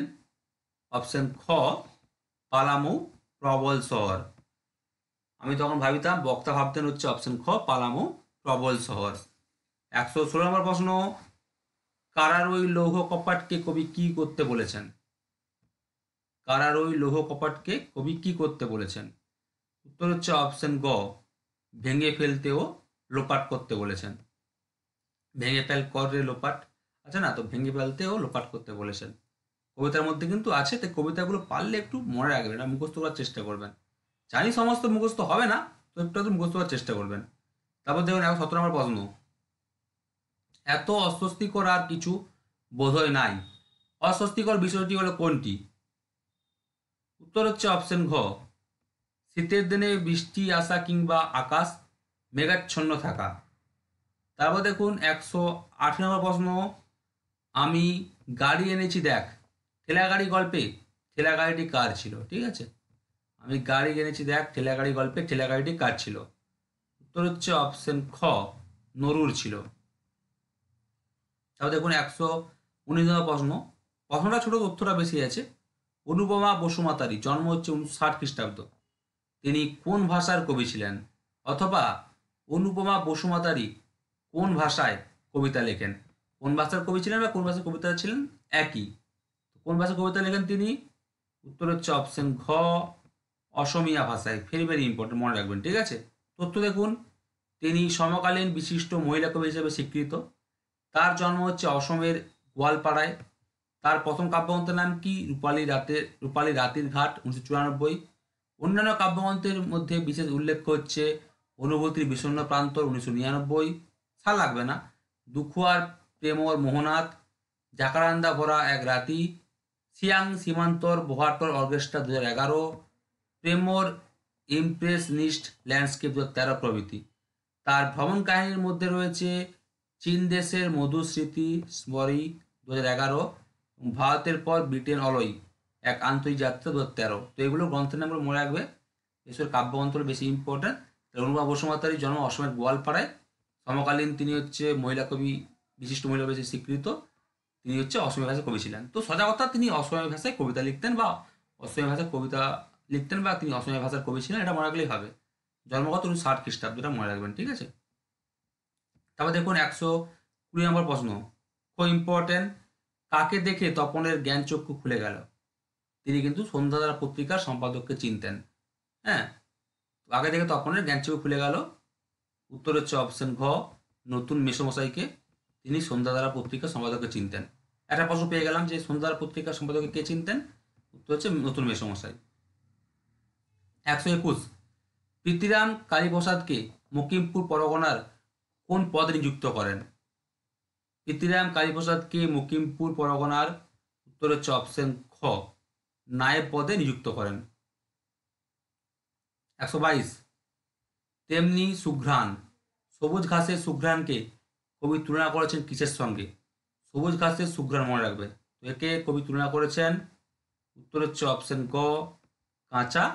অপশন খ, পালামু প্রবল শহর। আমি তখন ভাবিতাম, বক্তা ভাবতেন হচ্ছে অপশন খ, পালামু প্রবল শহর। 116 নম্বর প্রশ্ন, কারার ওই লৌহ কপাটকে কবি কি করতে বলেছেন? কারার ওই লৌহ কপাটকে কবি কি করতে বলেছেন? উত্তর হচ্ছে অপশন গ, ভেঙে ফেলতে ও লোপাট করতে বলেছেন। ভেঙে ফেল কর রে লোপাট আছে না, তো ভেঙে ফেলতে ও লোপাট করতে বলেছেন। কবিতার মধ্যে কিন্তু আছে, তাই কবিতাগুলো পারলে একটু মনে রাখবেন আর মুখস্থ করার চেষ্টা করবেন। জানি সমস্ত মুখস্থ হবে না, তো একটু একটু মুখস্থ করার চেষ্টা করবেন। তারপর দেখুন 117 নম্বর প্রশ্ন, এত অস্বস্তিকর আর কিছু বোধহয় নাই। অস্বস্তিকর বিষয়টি হলো কোনটি? উত্তর হচ্ছে অপশন ঘ, শীতের দিনে বৃষ্টি আসা কিংবা আকাশ মেঘাচ্ছন্ন থাকা। তারপর দেখুন 108 নম্বর প্রশ্ন, আমি গাড়ি এনেছি দেখ। ঠেলা গাড়ি গল্পে ঠেলা গাড়িটি কার ছিল? ঠিক আছে, আমি গাড়ি এনেছি দেখ ঠেলা গাড়ি গল্পে ঠেলা গাড়িটি কার ছিল? উত্তর হচ্ছে অপশন খ, নরুর ছিল। তারপর দেখুন 119 নম্বর প্রশ্ন, প্রশ্নটা ছোট, তথ্যটা বেশি আছে। অনুপমা বসুমাতারি জন্ম হচ্ছে 1960 খ্রিস্টাব্দ। তিনি কোন ভাষার কবি ছিলেন? অথবা অনুপমা বসুমাতারি কোন ভাষায় কবিতা লেখেন? কোন ভাষার কবি ছিলেন বা কোন ভাষার কবিতা ছিলেন একই, কোন ভাষায় কবিতা লেখেন তিনি? উত্তর হচ্ছে অপশন ঘ, অসমিয়া ভাষায়। ভেরি ভেরি ইম্পর্টেন্ট, মনে রাখবেন। ঠিক আছে, তথ্য দেখুন, তিনি সমকালীন বিশিষ্ট মহিলা কবি হিসেবে স্বীকৃত। তার জন্ম হচ্ছে অসমের গোয়ালপাড়ায়। তার প্রথম কাব্যগ্রন্থের নাম কি? রূপালী রাতির ঘাট 1994। অন্যান্য কাব্যগ্রন্থের মধ্যে বিশেষ উল্লেখ হচ্ছে অনুভূতির বিষণ্ণ প্রান্তর 1999, সাল লাগবে না, দুখুয়ার প্রেমর মোহনাথ, জাকারান্দা ভরা এক রাতি, সিয়াং সীমান্তর বোহাটর অর্কেস্ট্রা 2011, প্রেমর ইমপ্রেসনিস্ট ল্যান্ডস্কেপ 2013 প্রভৃতি। তার ভ্রমণ কাহিনীর মধ্যে রয়েছে চীন দেশের মধুর স্মৃতি স্মরি 2011, ভারতের পর ব্রিটেন অলয় এক আন্তরিক যাত্রা 2013। তো এগুলো গ্রন্থের নামগুলো মনে রাখবে, এসব কাব্যগ্রন্থগুলো বেশি ইম্পর্টেন্ট। অনুপমা বসুমাতারই জন্ম অসমের গোয়ালপাড়ায়। সমকালীন তিনি হচ্ছে মহিলা কবি, বিশিষ্ট মহিলা কবি স্বীকৃত। তিনি হচ্ছে অসমীয়া ভাষায় কবি ছিলেন। তো সোজা কথা, তিনি অসমীয়া ভাষায় কবিতা লিখতেন বা অসমীয়া ভাষায় কবিতা লিখতেন বা তিনি অসমীয়া ভাষার কবি ছিলেন, এটা মনে রাখলেই হবে। জন্মগত 1960 খ্রিস্টাব্দটা মনে রাখবেন। ঠিক আছে, তারপর দেখুন 120 নম্বর প্রশ্ন, খুব ইম্পর্টেন্ট, কাকে দেখে তপনের জ্ঞান চক্ষু খুলে গেল? তিনি কিন্তু সন্ধ্যাধারা পত্রিকার সম্পাদককে চিনতেন। হ্যাঁ, কাকে দেখে তপনের জ্ঞান চক্ষু খুলে গেল? উত্তর হচ্ছে অপশন ঘ, নতুন মেসমশাইকে। তিনি সন্ধ্যাধারা পত্রিকার সম্পাদককে চিনতেন। একটা প্রশ্ন পেয়ে গেলাম যে সন্ধ্যাধারা পত্রিকার সম্পাদককে কে চিনতেন? উত্তর হচ্ছে নতুন মেসমশাই। 121, পৃথ্বীরাম কালীপ্রসাদকে মকিমপুর পরগনার কোন পদে নিযুক্ত করেন? পৃথ্বীরাম কালীপ্রসাদকে মকিমপুর পরগনার, উত্তর হচ্ছে অপশন খ, নায়েব পদে নিযুক্ত করেন। 122, তেমনি সুঘ্রাণ, সবুজ ঘাসের সুঘ্রাণকে কবি তুলনা করেছেন কিসের সঙ্গে? সবুজ ঘাসের সুঘ্রাণ মনে রাখবে, তো একে কবি তুলনা করেছেন, উত্তর হচ্ছে অপশন গ, কাঁচা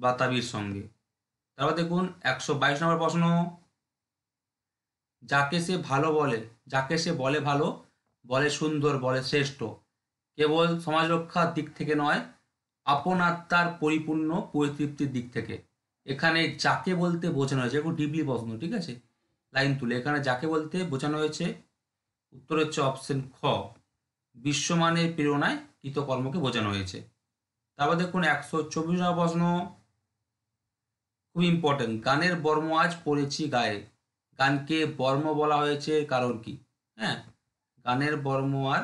বাতাবির সঙ্গে। তারপর দেখুন 122 নম্বর প্রশ্ন, যাকে সে ভালো বলে, যাকে সে বলে ভালো, বলে সুন্দর, বলে শ্রেষ্ঠ, কেবল সমাজ রক্ষার দিক থেকে নয়, আপন আত্মার পরিপূর্ণ পরিতৃপ্তির দিক থেকে। এখানে যাকে বলতে বোঝানো হয়েছে, একটু ডিপলি প্রশ্ন, ঠিক আছে, লাইন তুলে, এখানে যাকে বলতে বোঝানো হয়েছে, উত্তর হচ্ছে অপশন খ, বিশ্বমানের প্রেরণায় কৃতকর্মকে বোঝানো হয়েছে। তারপর দেখুন 124 নম্বর প্রশ্ন, খুব ইম্পর্টেন্ট, গানের বর্ম আজ পড়েছি গায়ে। গানকে বর্ম বলা হয়েছে কারণ কি? হ্যাঁ, গানের বর্ম আর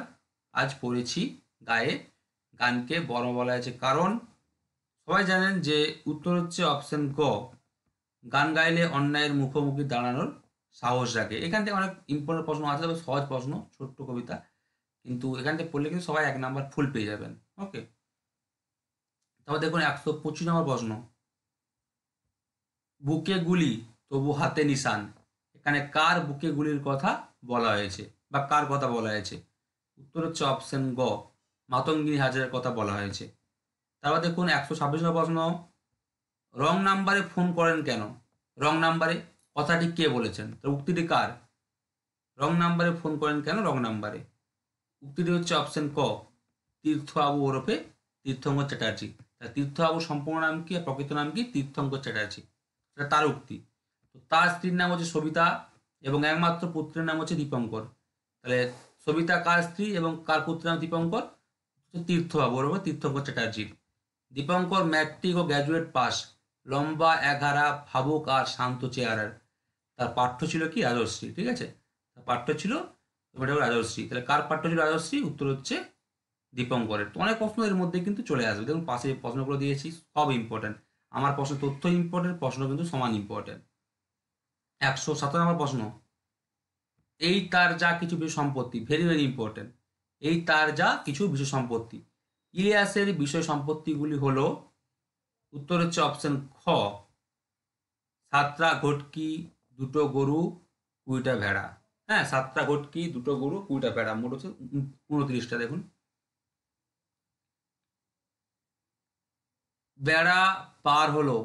আজ পড়েছি গায়ে, গানকে বর্ম বলা হয়েছে কারণ সবাই জানেন যে উত্তর হচ্ছে অপশন গ, গান গাইলে অন্যায়ের মুখোমুখি দাঁড়ানোর সাহস জাগে। এখান থেকে অনেক ইম্পর্টেন্ট প্রশ্ন আছে, তবে সহজ প্রশ্ন, ছোট্ট কবিতা, কিন্তু এখান থেকে পড়লে কিন্তু সবাই 1 নাম্বার ফুল পেয়ে যাবেন। ওকে, তারপর দেখুন 125 নম্বর প্রশ্ন, বুকে গুলি তবু হাতে নিশান, এখানে কার বুকে গুলির কথা বলা হয়েছে বা কার কথা বলা হয়েছে? উত্তর হচ্ছে অপশন গ, মাতঙ্গিনী হাজরার কথা বলা হয়েছে। তারপর দেখুন 126 নম্বর প্রশ্ন, রং নাম্বারে ফোন করেন কেন? রং নাম্বারে কথাটি কে বলেছেন? তো উক্তিটি কার? রং নাম্বারে ফোন করেন কেন রং নাম্বারে? উক্তিটি হচ্ছে অপশন ক, তীর্থ আবু ওরফে তীর্থঙ্কর চ্যাটার্জি। তীর্থ আবু সম্পূর্ণ নাম কি, প্রকৃত নাম কি? তীর্থঙ্কর চ্যাটার্জি। এটা তার উক্তি। তো তার স্ত্রীর নাম হচ্ছে সবিতা এবং একমাত্র পুত্রের নাম হচ্ছে দীপঙ্কর। তাহলে সবিতা কার স্ত্রী এবং কার পুত্রের নাম দীপঙ্কর? তীর্থ বাবু ওরফে তীর্থঙ্কর চ্যাটার্জির। দীপঙ্কর ম্যাট্রিক ও গ্র্যাজুয়েট পাস, লম্বা এঘারা, ভাবুক আর শান্ত চেহারার। তার পাঠ্য ছিল কি? রাজশ্রী। ঠিক আছে, তার পাঠ্য ছিল রাজশ্রী। তাহলে কার পাঠ্য ছিল রাজশ্রী? উত্তর হচ্ছে দীপঙ্করের। তো অনেক প্রশ্ন এর মধ্যে কিন্তু চলে আসবে। দেখুন পাশে প্রশ্নগুলো দিয়েছি, সব ইম্পর্টেন্ট। আমার প্রশ্ন তথ্য ইম্পর্টেন্ট, প্রশ্ন কিন্তু সমান ইম্পর্টেন্ট। 117 নম্বর প্রশ্ন, এই তার যা কিছু বিষয় সম্পত্তি, ভেরি ভেরি ইম্পর্টেন্ট। এই তার যা কিছু বিষয় সম্পত্তি, ইলিয়াসের বিষয় সম্পত্তিগুলি হলো, উত্তর হচ্ছে অপশন খ, 7টা ঘটকি, 2টো গরু, 20টা ভেড়া। হ্যাঁ, 7টা ঘটকি, 2টো গরু, 20টা ভেড়া, মোট হচ্ছে 29টা। দেখুন, বেড়া পার হলো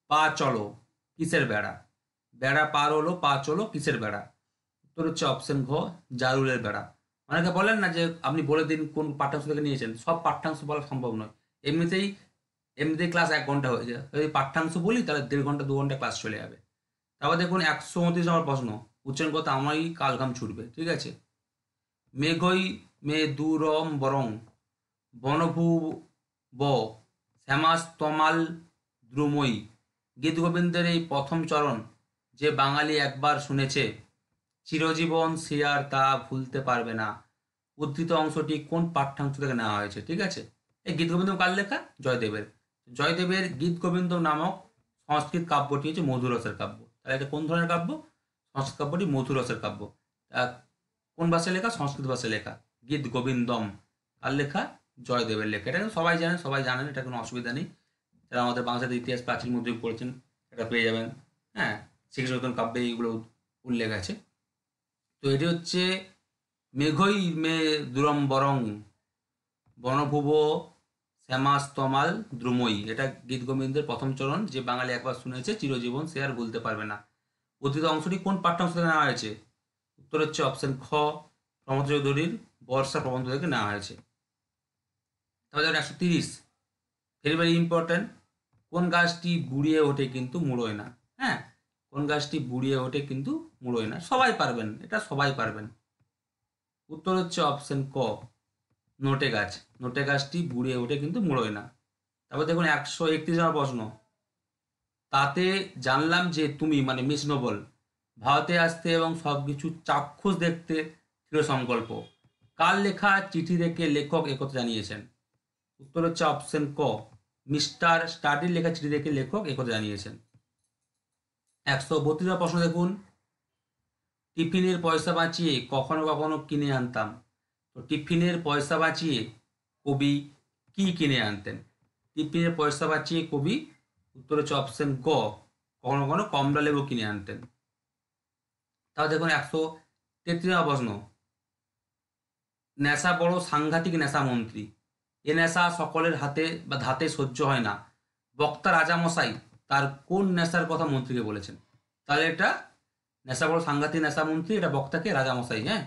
পা চলো, কিসের বেড়া? বেড়া পার হলো পা চলো, কিসের বেড়া? উত্তর হচ্ছে অপশন ঘ, জারুলের বেড়া। অনেকে বলেন না যে আপনি বলে দিন কোন পাঠ্যাংশ থেকে নিয়েছেন, সব পাঠ্যাংশ বলা সম্ভব নয়। এমনিতেই এমনিতেই ক্লাস 1 ঘন্টা হয়ে যায়, যদি পাঠ্যাংশ বলি তাহলে 1.5 ঘন্টা 2 ঘন্টা ক্লাস চলে যাবে। তারপর দেখুন 129 নম্বর প্রশ্ন, উচ্চারণ করতে আমারই কালঘাম ছুটবে। ঠিক আছে, মেঘই মে দুরম বরং বনভূব শ্যামাস তমাল দ্রুময়ী, গীতগোবিন্দের এই প্রথম চরণ যে বাঙালি একবার শুনেছে, চিরজীবন সে আর তা ভুলতে পারবে না। উদ্ধৃত অংশটি কোন পাঠ্যাংশ থেকে নেওয়া হয়েছে? ঠিক আছে, এই গীতগোবিন্দ কার লেখা? জয়দেবের। জয়দেবের গীতগোবিন্দ নামক সংস্কৃত কাব্যটি হচ্ছে মধুরসের কাব্য। তাহলে এটা কোন ধরনের কাব্য? সংস্কৃত কাব্যটি মধুরসের কাব্য। কোন ভাষায় লেখা? সংস্কৃত ভাষায় লেখা। গীত গোবিন্দম কার লেখা? জয়দেবের লেখা। এটা কিন্তু সবাই জানেন, এটা কোনো অসুবিধা নেই। যারা আমাদের বাংলাদেশের ইতিহাস প্রাচীন মধ্যযুগ পড়েছেন এটা পেয়ে যাবেন। হ্যাঁ, শ্রীকৃষ্ণ কাব্যে এইগুলো উল্লেখ আছে। তো এটি হচ্ছে মেঘই মে দুরম্বরং বনভুব শ্যামাস্তমাল দ্রুময়ী, এটা গীত গোবিন্দের প্রথম চরণ যে বাঙালি একবার শুনেছে চিরজীবন সে আর ভুলতে পারবে না। উদ্ধৃত অংশটি কোন পাঠ্যাংশ থেকে নেওয়া হয়েছে? উত্তর হচ্ছে অপশন খ, প্রমথ চৌধুরীর বর্ষা প্রবন্ধ থেকে নেওয়া হয়েছে। তাহলে 130, ভেরি ভেরি ইম্পর্ট্যান্ট, কোন গাছটি বুড়িয়ে ওঠে কিন্তু মুড়োয় না? হ্যাঁ, কোন গাছটি বুড়িয়ে ওঠে কিন্তু মুড়োয় না? সবাই পারবেন, এটা সবাই পারবেন। উত্তর হচ্ছে অপশন ক, নোটে গাছ। নোটে গাছটি বুড়িয়ে ওঠে কিন্তু মুড়োয় না। তারপর দেখুন 131 নম্বর প্রশ্ন, তাতে জানলাম যে তুমি মানে মিস নোবেল ভারতে আসতে এবং সবকিছু চাক্ষুষ দেখতে ছিল সংকল্প, কার লেখা চিঠি দেখে লেখক একথা জানিয়েছেন? উত্তর হচ্ছে অপশন ক, মিস্টার স্টাডির লেখা চিঠি দেখে লেখক একথা জানিয়েছেন। 132 প্রশ্ন দেখুন, টিফিনের পয়সা বাঁচিয়ে কখনো কখনো কিনে আনতাম। তো টিফিনের পয়সা বাঁচিয়ে কবি কি কিনে আনতেন? টিফিনের পয়সা বাঁচিয়ে কবি, উত্তর হচ্ছে অপশন গ, কখনো কখনো কমলা লেবু কিনে আনতেন। তাহলে দেখুন 133 প্রশ্ন, নেশা বড় সাংঘাতিক নেশা মন্ত্রী, এ নেশা সকলের হাতে বা ধাতে সহ্য হয় না, বক্তা রাজামশাই তার কোন নেশার কথা মন্ত্রীকে বলেছেন? তাহলে এটা নেশা বড় সাংঘাতিক নেশা মন্ত্রী, এটা বক্তাকে রাজামশাই। হ্যাঁ,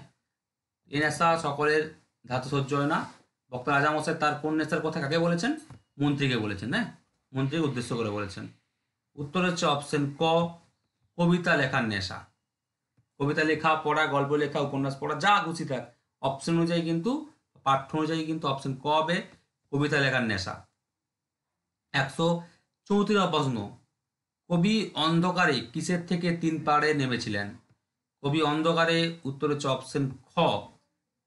এ নেশা সকলের ধাতে সহ্য হয় না, বক্তা রাজামশাই তার কোন নেশার কথা কাকে বলেছেন? মন্ত্রীকে বলেছেন। হ্যাঁ, মন্ত্রীকে উদ্দেশ্য করে বলেছেন। উত্তর হচ্ছে অপশন ক, কবিতা লেখার নেশা। কবিতা লেখা, পড়া, গল্প লেখা, উপন্যাস পড়া, যা খুশি থাক, অপশন অনুযায়ী কিন্তু পাঠ্য অনুযায়ী কিন্তু অপশন ক হবে, কবিতা লেখার নেশা। 134 প্রশ্ন, কবি অন্ধকারে কিসের থেকে 3 পাহাড়ে নেমেছিলেন? কবি অন্ধকারে, উত্তর হচ্ছে অপশন খ,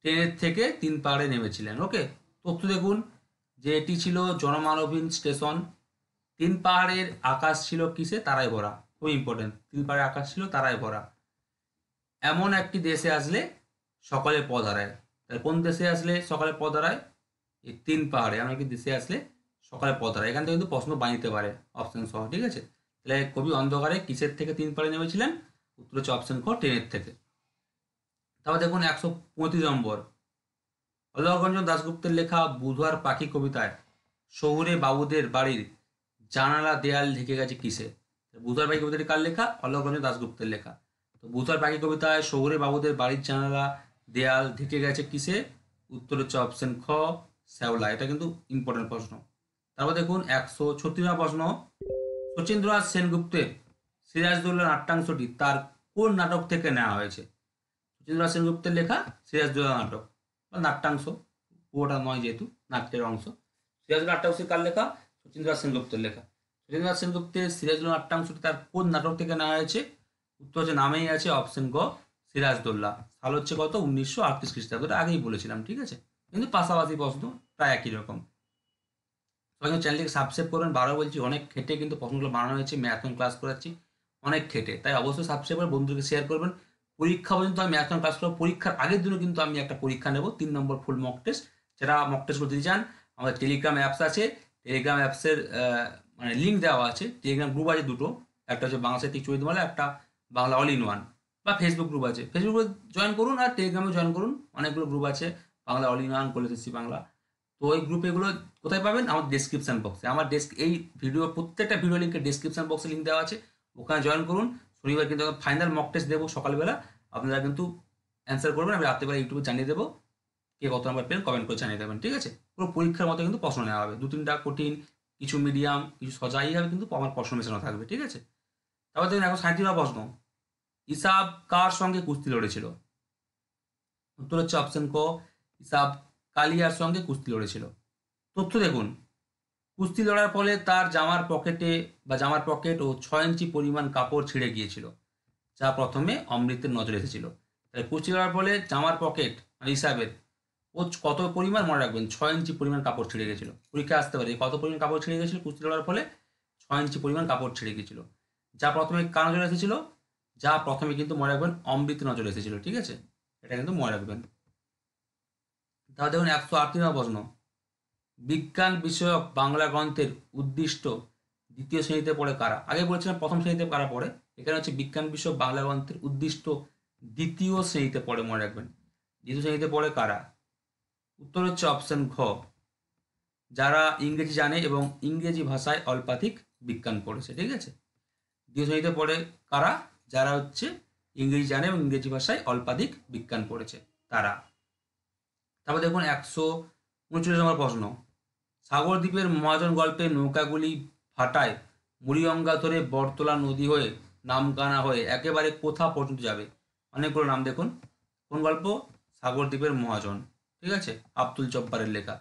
ট্রেনের থেকে 3 পাহাড়ে নেমেছিলেন। ওকে, তথ্য দেখুন যে এটি ছিল জনমানবহীন স্টেশন। 3 পাহাড়ের আকাশ ছিল কিসে? তারায় ভরা। খুব ইম্পর্টেন্ট, 3 পাহাড়ের আকাশ ছিল তারায় ভরা। এমন একটি দেশে আসলে সকলে পথ হারায়। তাহলে কোন দেশে আসলে সকলে পথ হারায়? এই 3 পাহাড়ে। এমন একটি দেশে আসলে সকালে পথহারা, এখান থেকে কিন্তু প্রশ্ন বানিতে পারে অপশন সহ, ঠিক আছে। তাহলে কবি অন্ধকারে কিসের থেকে 3 পারে নেমেছিলেন? উত্তর হচ্ছে অপশন খ, ট্রেনের থেকে। তারপর দেখুন 135 নম্বর, অলকরঞ্জন দাশগুপ্তের লেখা বুধবার পাখি কবিতায় শহুরে বাবুদের বাড়ির জানালা দেয়াল ঢেকে গেছে কিসে? বুধবার পাখি কবিতাটি কার লেখা? অলকরঞ্জন দাশগুপ্তের লেখা। তো বুধবার পাখি কবিতায় শহুরে বাবুদের বাড়ির জানালা দেয়াল ঢেকে গেছে কিসে? উত্তর হচ্ছে অপশন খ, শ্যাওলা। এটা কিন্তু ইম্পর্টেন্ট প্রশ্ন। তারপর দেখুন 136 প্রশ্ন, শচীন্দ্রনাথ সেনগুপ্তের সিরাজদৌল্লা নাট্যাংশটি তার কোন নাটক থেকে নেওয়া হয়েছে? শচীন্দ্রনাথ সেনগুপ্তের লেখা সিরাজদৌল্লা নাটক বা নাট্যাংশ, পুরোটা নয় যেহেতু নাট্যের অংশ। সিরাজদৌল্লা নাট্যাংশ কার লেখা? শচীন্দ্রনাথ সেনগুপ্তের লেখা। শচীন্দ্রনাথ সেনগুপ্তের সিরাজদৌল্লা নাট্যাংশটি তার কোন নাটক থেকে নেওয়া হয়েছে? উত্তর হচ্ছে নামেই আছে অপশন গ, সিরাজদৌল্লা। সাল হচ্ছে কত? 1938 খ্রিস্টাব্দ। আগেই বলেছিলাম, ঠিক আছে, কিন্তু পাশাপাশি প্রশ্ন প্রায় একই রকম। সবাই চ্যানেলটিকে সাবস্ক্রাইব করবেন, বারো বলছি, অনেক খেটে কিন্তু প্রশ্নগুলো বানানো হয়েছে, ম্যাথন ক্লাস করাচ্ছি অনেক খেটে, তাই অবশ্যই সাবস্ক্রাইব করে বন্ধুদেরকে শেয়ার করবেন। পরীক্ষা পর্যন্ত আমি ম্যাথন ক্লাস করবো, পরীক্ষার আগের দিনও কিন্তু আমি একটা পরীক্ষা নেব, 3 নম্বর ফুল মক টেস্ট। যারা মক টেস্টগুলো দিতে চান, আমাদের টেলিগ্রাম অ্যাপস আছে, টেলিগ্রাম অ্যাপসের মানে লিঙ্ক দেওয়া আছে। টেলিগ্রাম গ্রুপ আছে দুটো, একটা হচ্ছে বাংলা সাহিত্যিক চরিতমালা, একটা বাংলা অল ইন ওয়ান। বা ফেসবুক গ্রুপ আছে, ফেসবুকে জয়েন করুন আর টেলিগ্রামে জয়েন করুন, অনেকগুলো গ্রুপ আছে, Bangla all in one, college Bangla. তো ওই গ্রুপ এগুলো কোথায় পাবেন? আমার ডেসক্রিপশন বক্সে, আমার এই ভিডিও প্রত্যেকটা ভিডিও লিঙ্কের ডেসক্রিপশন বক্সে লিঙ্ক দেওয়া আছে, ওখানে জয়েন করুন। শনিবার কিন্তু ফাইনাল মক টেস্ট দেবো সকালবেলা, আপনারা কিন্তু অ্যান্সার করবেন, আমি রাত্রেবেলা ইউটিউবে জানিয়ে দেবো কে কত নাম্বার পেন, কমেন্ট করে জানিয়ে দেবেন, ঠিক আছে। পুরো পরীক্ষার মতো কিন্তু প্রশ্ন নেওয়া হবে, 2-3টা কঠিন, কিছু মিডিয়াম, কিছু সজা, এইভাবে কিন্তু আমার প্রশ্ন মেশানো থাকবে, ঠিক আছে। তারপর দেখুন 137 প্রশ্ন, ইসাব কার সঙ্গে কুস্তি লড়েছিল? উত্তর হচ্ছে অপশন ক, ইসাব কালিয়ার সঙ্গে কুস্তি লড়েছিল। তথ্য দেখুন, কুস্তি লড়ার ফলে তার জামার পকেটে বা জামার পকেট ও 6 ইঞ্চি পরিমাণ কাপড় ছিঁড়ে গিয়েছিল, যা প্রথমে অমৃতের নজরে এসেছিল। তাই কুস্তি লড়ার ফলে জামার পকেট মানে হিসাবের ও কত পরিমাণ, মনে রাখবেন 6 ইঞ্চি পরিমাণ কাপড় ছিঁড়ে গেছিল। পরীক্ষা আসতে পারে কত পরিমাণ কাপড় ছিঁড়ে গেছিল কুস্তি লড়ার ফলে? 6 ইঞ্চি পরিমাণ কাপড় ছিঁড়ে গিয়েছিল, যা প্রথমে কার নজরে এসেছিল? যা প্রথমে কিন্তু মনে রাখবেন অমৃত নজরে এসেছিল, ঠিক আছে, এটা কিন্তু মনে রাখবেন। তাহলে দেখুন 138 প্রশ্ন, বিজ্ঞান বিষয়ক বাংলা গ্রন্থের উদ্দিষ্ট দ্বিতীয় শ্রেণীতে পড়ে কারা? আগে বলেছিলাম প্রথম শ্রেণীতে কারা পড়ে, এখানে হচ্ছে বিজ্ঞান বিষয়ক বাংলা গ্রন্থের উদ্দিষ্ট দ্বিতীয় শ্রেণীতে পড়ে, মনে রাখবেন দ্বিতীয় শ্রেণীতে পড়ে কারা? উত্তর হচ্ছে অপশন ঘ, যারা ইংরেজি জানে এবং ইংরেজি ভাষায় অল্পাধিক বিজ্ঞান পড়েছে, ঠিক আছে। দ্বিতীয় শ্রেণীতে পড়ে কারা? যারা হচ্ছে ইংরেজি জানে এবং ইংরেজি ভাষায় অল্পাধিক বিজ্ঞান পড়েছে তারা। তারপর দেখুন 139 নম্বর প্রশ্ন, সাগরদ্বীপের মহাজন গল্পে নৌকাগুলি ভাটায় মুড়িগঙ্গা ধরে বটতলা নদী হয়ে নামকানা হয়ে একেবারে কোথা পর্যন্ত যাবে? অনেকগুলো নাম দেখুন, কোন গল্প? সাগরদ্বীপের মহাজন, ঠিক আছে, আব্দুল জব্বারের লেখা।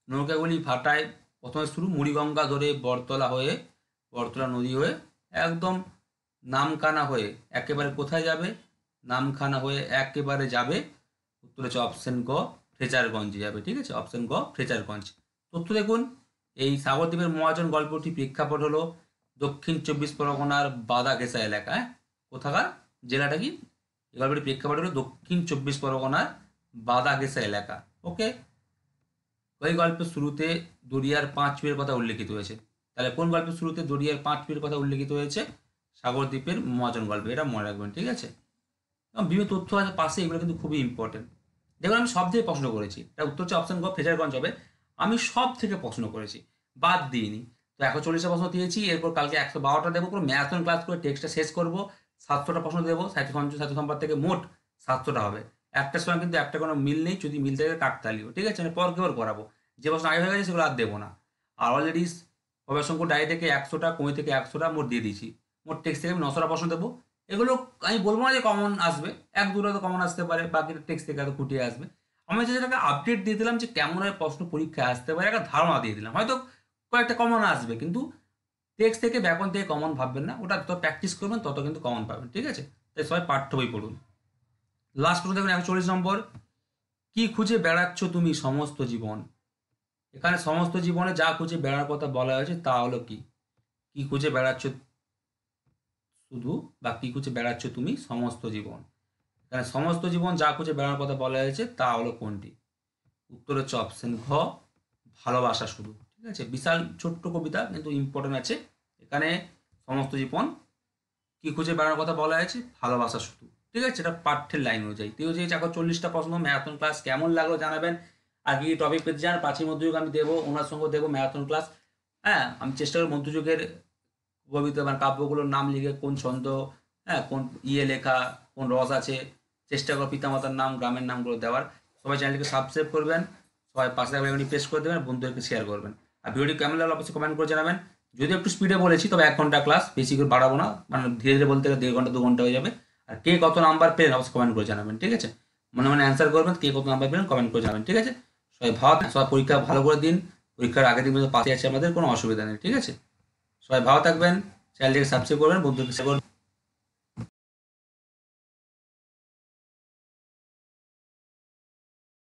নৌকাগুলি ভাটায় প্রথমে শুরু মুড়িগঙ্গা ধরে বটতলা নদী হয়ে একদম নামখানা হয়ে একেবারে কোথায় যাবে? নামখানা হয়ে একেবারে যাবে, উত্তর হচ্ছে অপশন গ, ফ্রেজারগঞ্জে যাবে, ঠিক আছে, অপশন গ, ফ্রেজারগঞ্জ। তথ্য দেখুন, এই সাগরদ্বীপের মহাজন গল্পটি প্রেক্ষাপট হলো দক্ষিণ 24 পরগনার বাদাঘেসা এলাকা। কোথাকার? জেলাটা কি? এই গল্পটির প্রেক্ষাপট হলো দক্ষিণ 24 পরগনার বাদাঘেসা এলাকা। ওকে, ওই গল্পের শুরুতে দরিয়ার 5 পীরের কথা উল্লেখিত হয়েছে। তাহলে কোন গল্পের শুরুতে দরিয়ার 5 পীরের কথা উল্লেখিত হয়েছে? সাগরদ্বীপের মহাজন গল্পে, এটা মনে রাখবেন, ঠিক আছে। এবং বিভিন্ন তথ্য আছে পাশে, এগুলো কিন্তু খুবই ইম্পর্টেন্ট। দেখুন আমি সব থেকে প্রশ্ন করেছি, এটা উত্তর হচ্ছে অপশন গ, ফ্রেজারগঞ্জ হবে। আমি সব থেকে প্রশ্ন করেছি, বাদ দিইনি। তো 140টা প্রশ্ন দিয়েছি, এরপর কালকে 112টা দেবো, পুরো ম্যারাথন ক্লাস করে টেক্সটটা শেষ করবো। 700টা প্রশ্ন দেবো, সাহিত্য সম্পাদ থেকে মোট 700টা হবে। একটার সঙ্গে কিন্তু একটা কোনো মিল নেই, যদি মিল থাকে কাকতালীয়, ঠিক আছে, আমি পরকে পর করাবো। যে প্রশ্ন আগে হয়ে গেছে সেগুলো আর দেবো না। আর অলরেডি প্রবেশঙ্কর ডায়েরি থেকে 100টা, কমি থেকে 100টা মোট দিয়ে দিয়েছি। মোট টেক্সট থেকে আমি 900টা প্রশ্ন দেবো। এগুলো আমি বলবো না যে কমন আসবে, 1-2টা তো কমন আসতে পারে, বাকিটা টেক্সট থেকে হয়তো ফুটিয়ে আসবে। আমি যেটাকে আপডেট দিয়ে দিলাম যে কেমন প্রশ্ন পরীক্ষায় আসতে পারে, একটা ধারণা দিয়ে দিলাম। হয়তো কয়েকটা কমন আসবে, কিন্তু টেক্সট থেকে ব্যাকরণ থেকে কমন ভাববেন না, ওটা যত প্র্যাকটিস করবেন তত কিন্তু কমন পাবেন, ঠিক আছে। তাই সবাই পাঠ্য বই পড়ুন। লাস্ট প্রশ্ন দেখুন 140 নম্বর, কি খুঁজে বেড়াচ্ছ তুমি সমস্ত জীবন? এখানে সমস্ত জীবনে যা খুঁজে বেড়ার কথা বলা হয়েছে তা হলো কি? কি খুঁজে বেড়াচ্ছ শুধু, বা কি খুঁজে বেড়াচ্ছ তুমি সমস্ত জীবন? এখানে সমস্ত জীবন যা খুঁজে বেড়ানোর কথা বলা হয়েছে তা হলো কোনটি? উত্তর হচ্ছে অপশন ঘ, ভালোবাসা শুধু। ঠিক আছে, বিশাল ছোট্ট কবিতা কিন্তু ইম্পর্টেন্ট আছে এখানে। সমস্ত জীবন কি খুঁজে বেড়ানোর কথা বলা হয়েছে, ভালোবাসা শুধু। ঠিক আছে, এটা পাঠ্যের লাইন অনুযায়ী। ঠিক আছে, এখন 40টা প্রশ্ন ম্যারাথন ক্লাস কেমন লাগলো জানাবেন। আর কি টপিক পেতে চান, 5ই মধ্যযুগ আমি দেবো, ওনার সঙ্গে দেবো ম্যারাথন ক্লাস। হ্যাঁ, আমি চেষ্টা করি মধ্যযুগের কবিতা মানে কাব্যগুলোর নাম লিখে কোন ছন্দ, হ্যাঁ কোন লেখা, কোন রস আছে, চেষ্টা করো পিতামাতার নাম গ্রামের নামগুলো দেওয়ার। সবাই চ্যানেলটিকে সাবস্ক্রাইব করবেন, সবাই পাশে থাকবে এখানে প্রেস করে দেবেন, বন্ধুদেরকে শেয়ার করবেন। আর ভিডিওটি কেমন লাগলো অবশ্যই কমেন্ট করে জানাবেন। যদি একটু স্পিডে বলেছি তবে 1 ঘন্টা ক্লাস, বেশি করে বাড়াবো না, মানে ধীরে ধীরে বলতে গেলে 1.5 ঘন্টা 2 ঘন্টা হয়ে যাবে। আর কে কত নাম্বার পেলেন অবশ্যই কমেন্ট করে জানাবেন। ঠিক আছে, মনে মনে অ্যান্সার করবেন, কে কত নাম্বার পেলেন কমেন্ট করে জানাবেন। ঠিক আছে, সবাই ভালো সবাই পরীক্ষা ভালো করে দিন, পরীক্ষার আগের দিন পর্যন্ত পাশে আছে আমাদের, কোনো অসুবিধা নেই। ঠিক আছে, সবাই ভালো থাকবেন, চ্যানেলটিকে সাবস্ক্রাইব করবেন, বন্ধুদেরকে শেয়ার করবেন।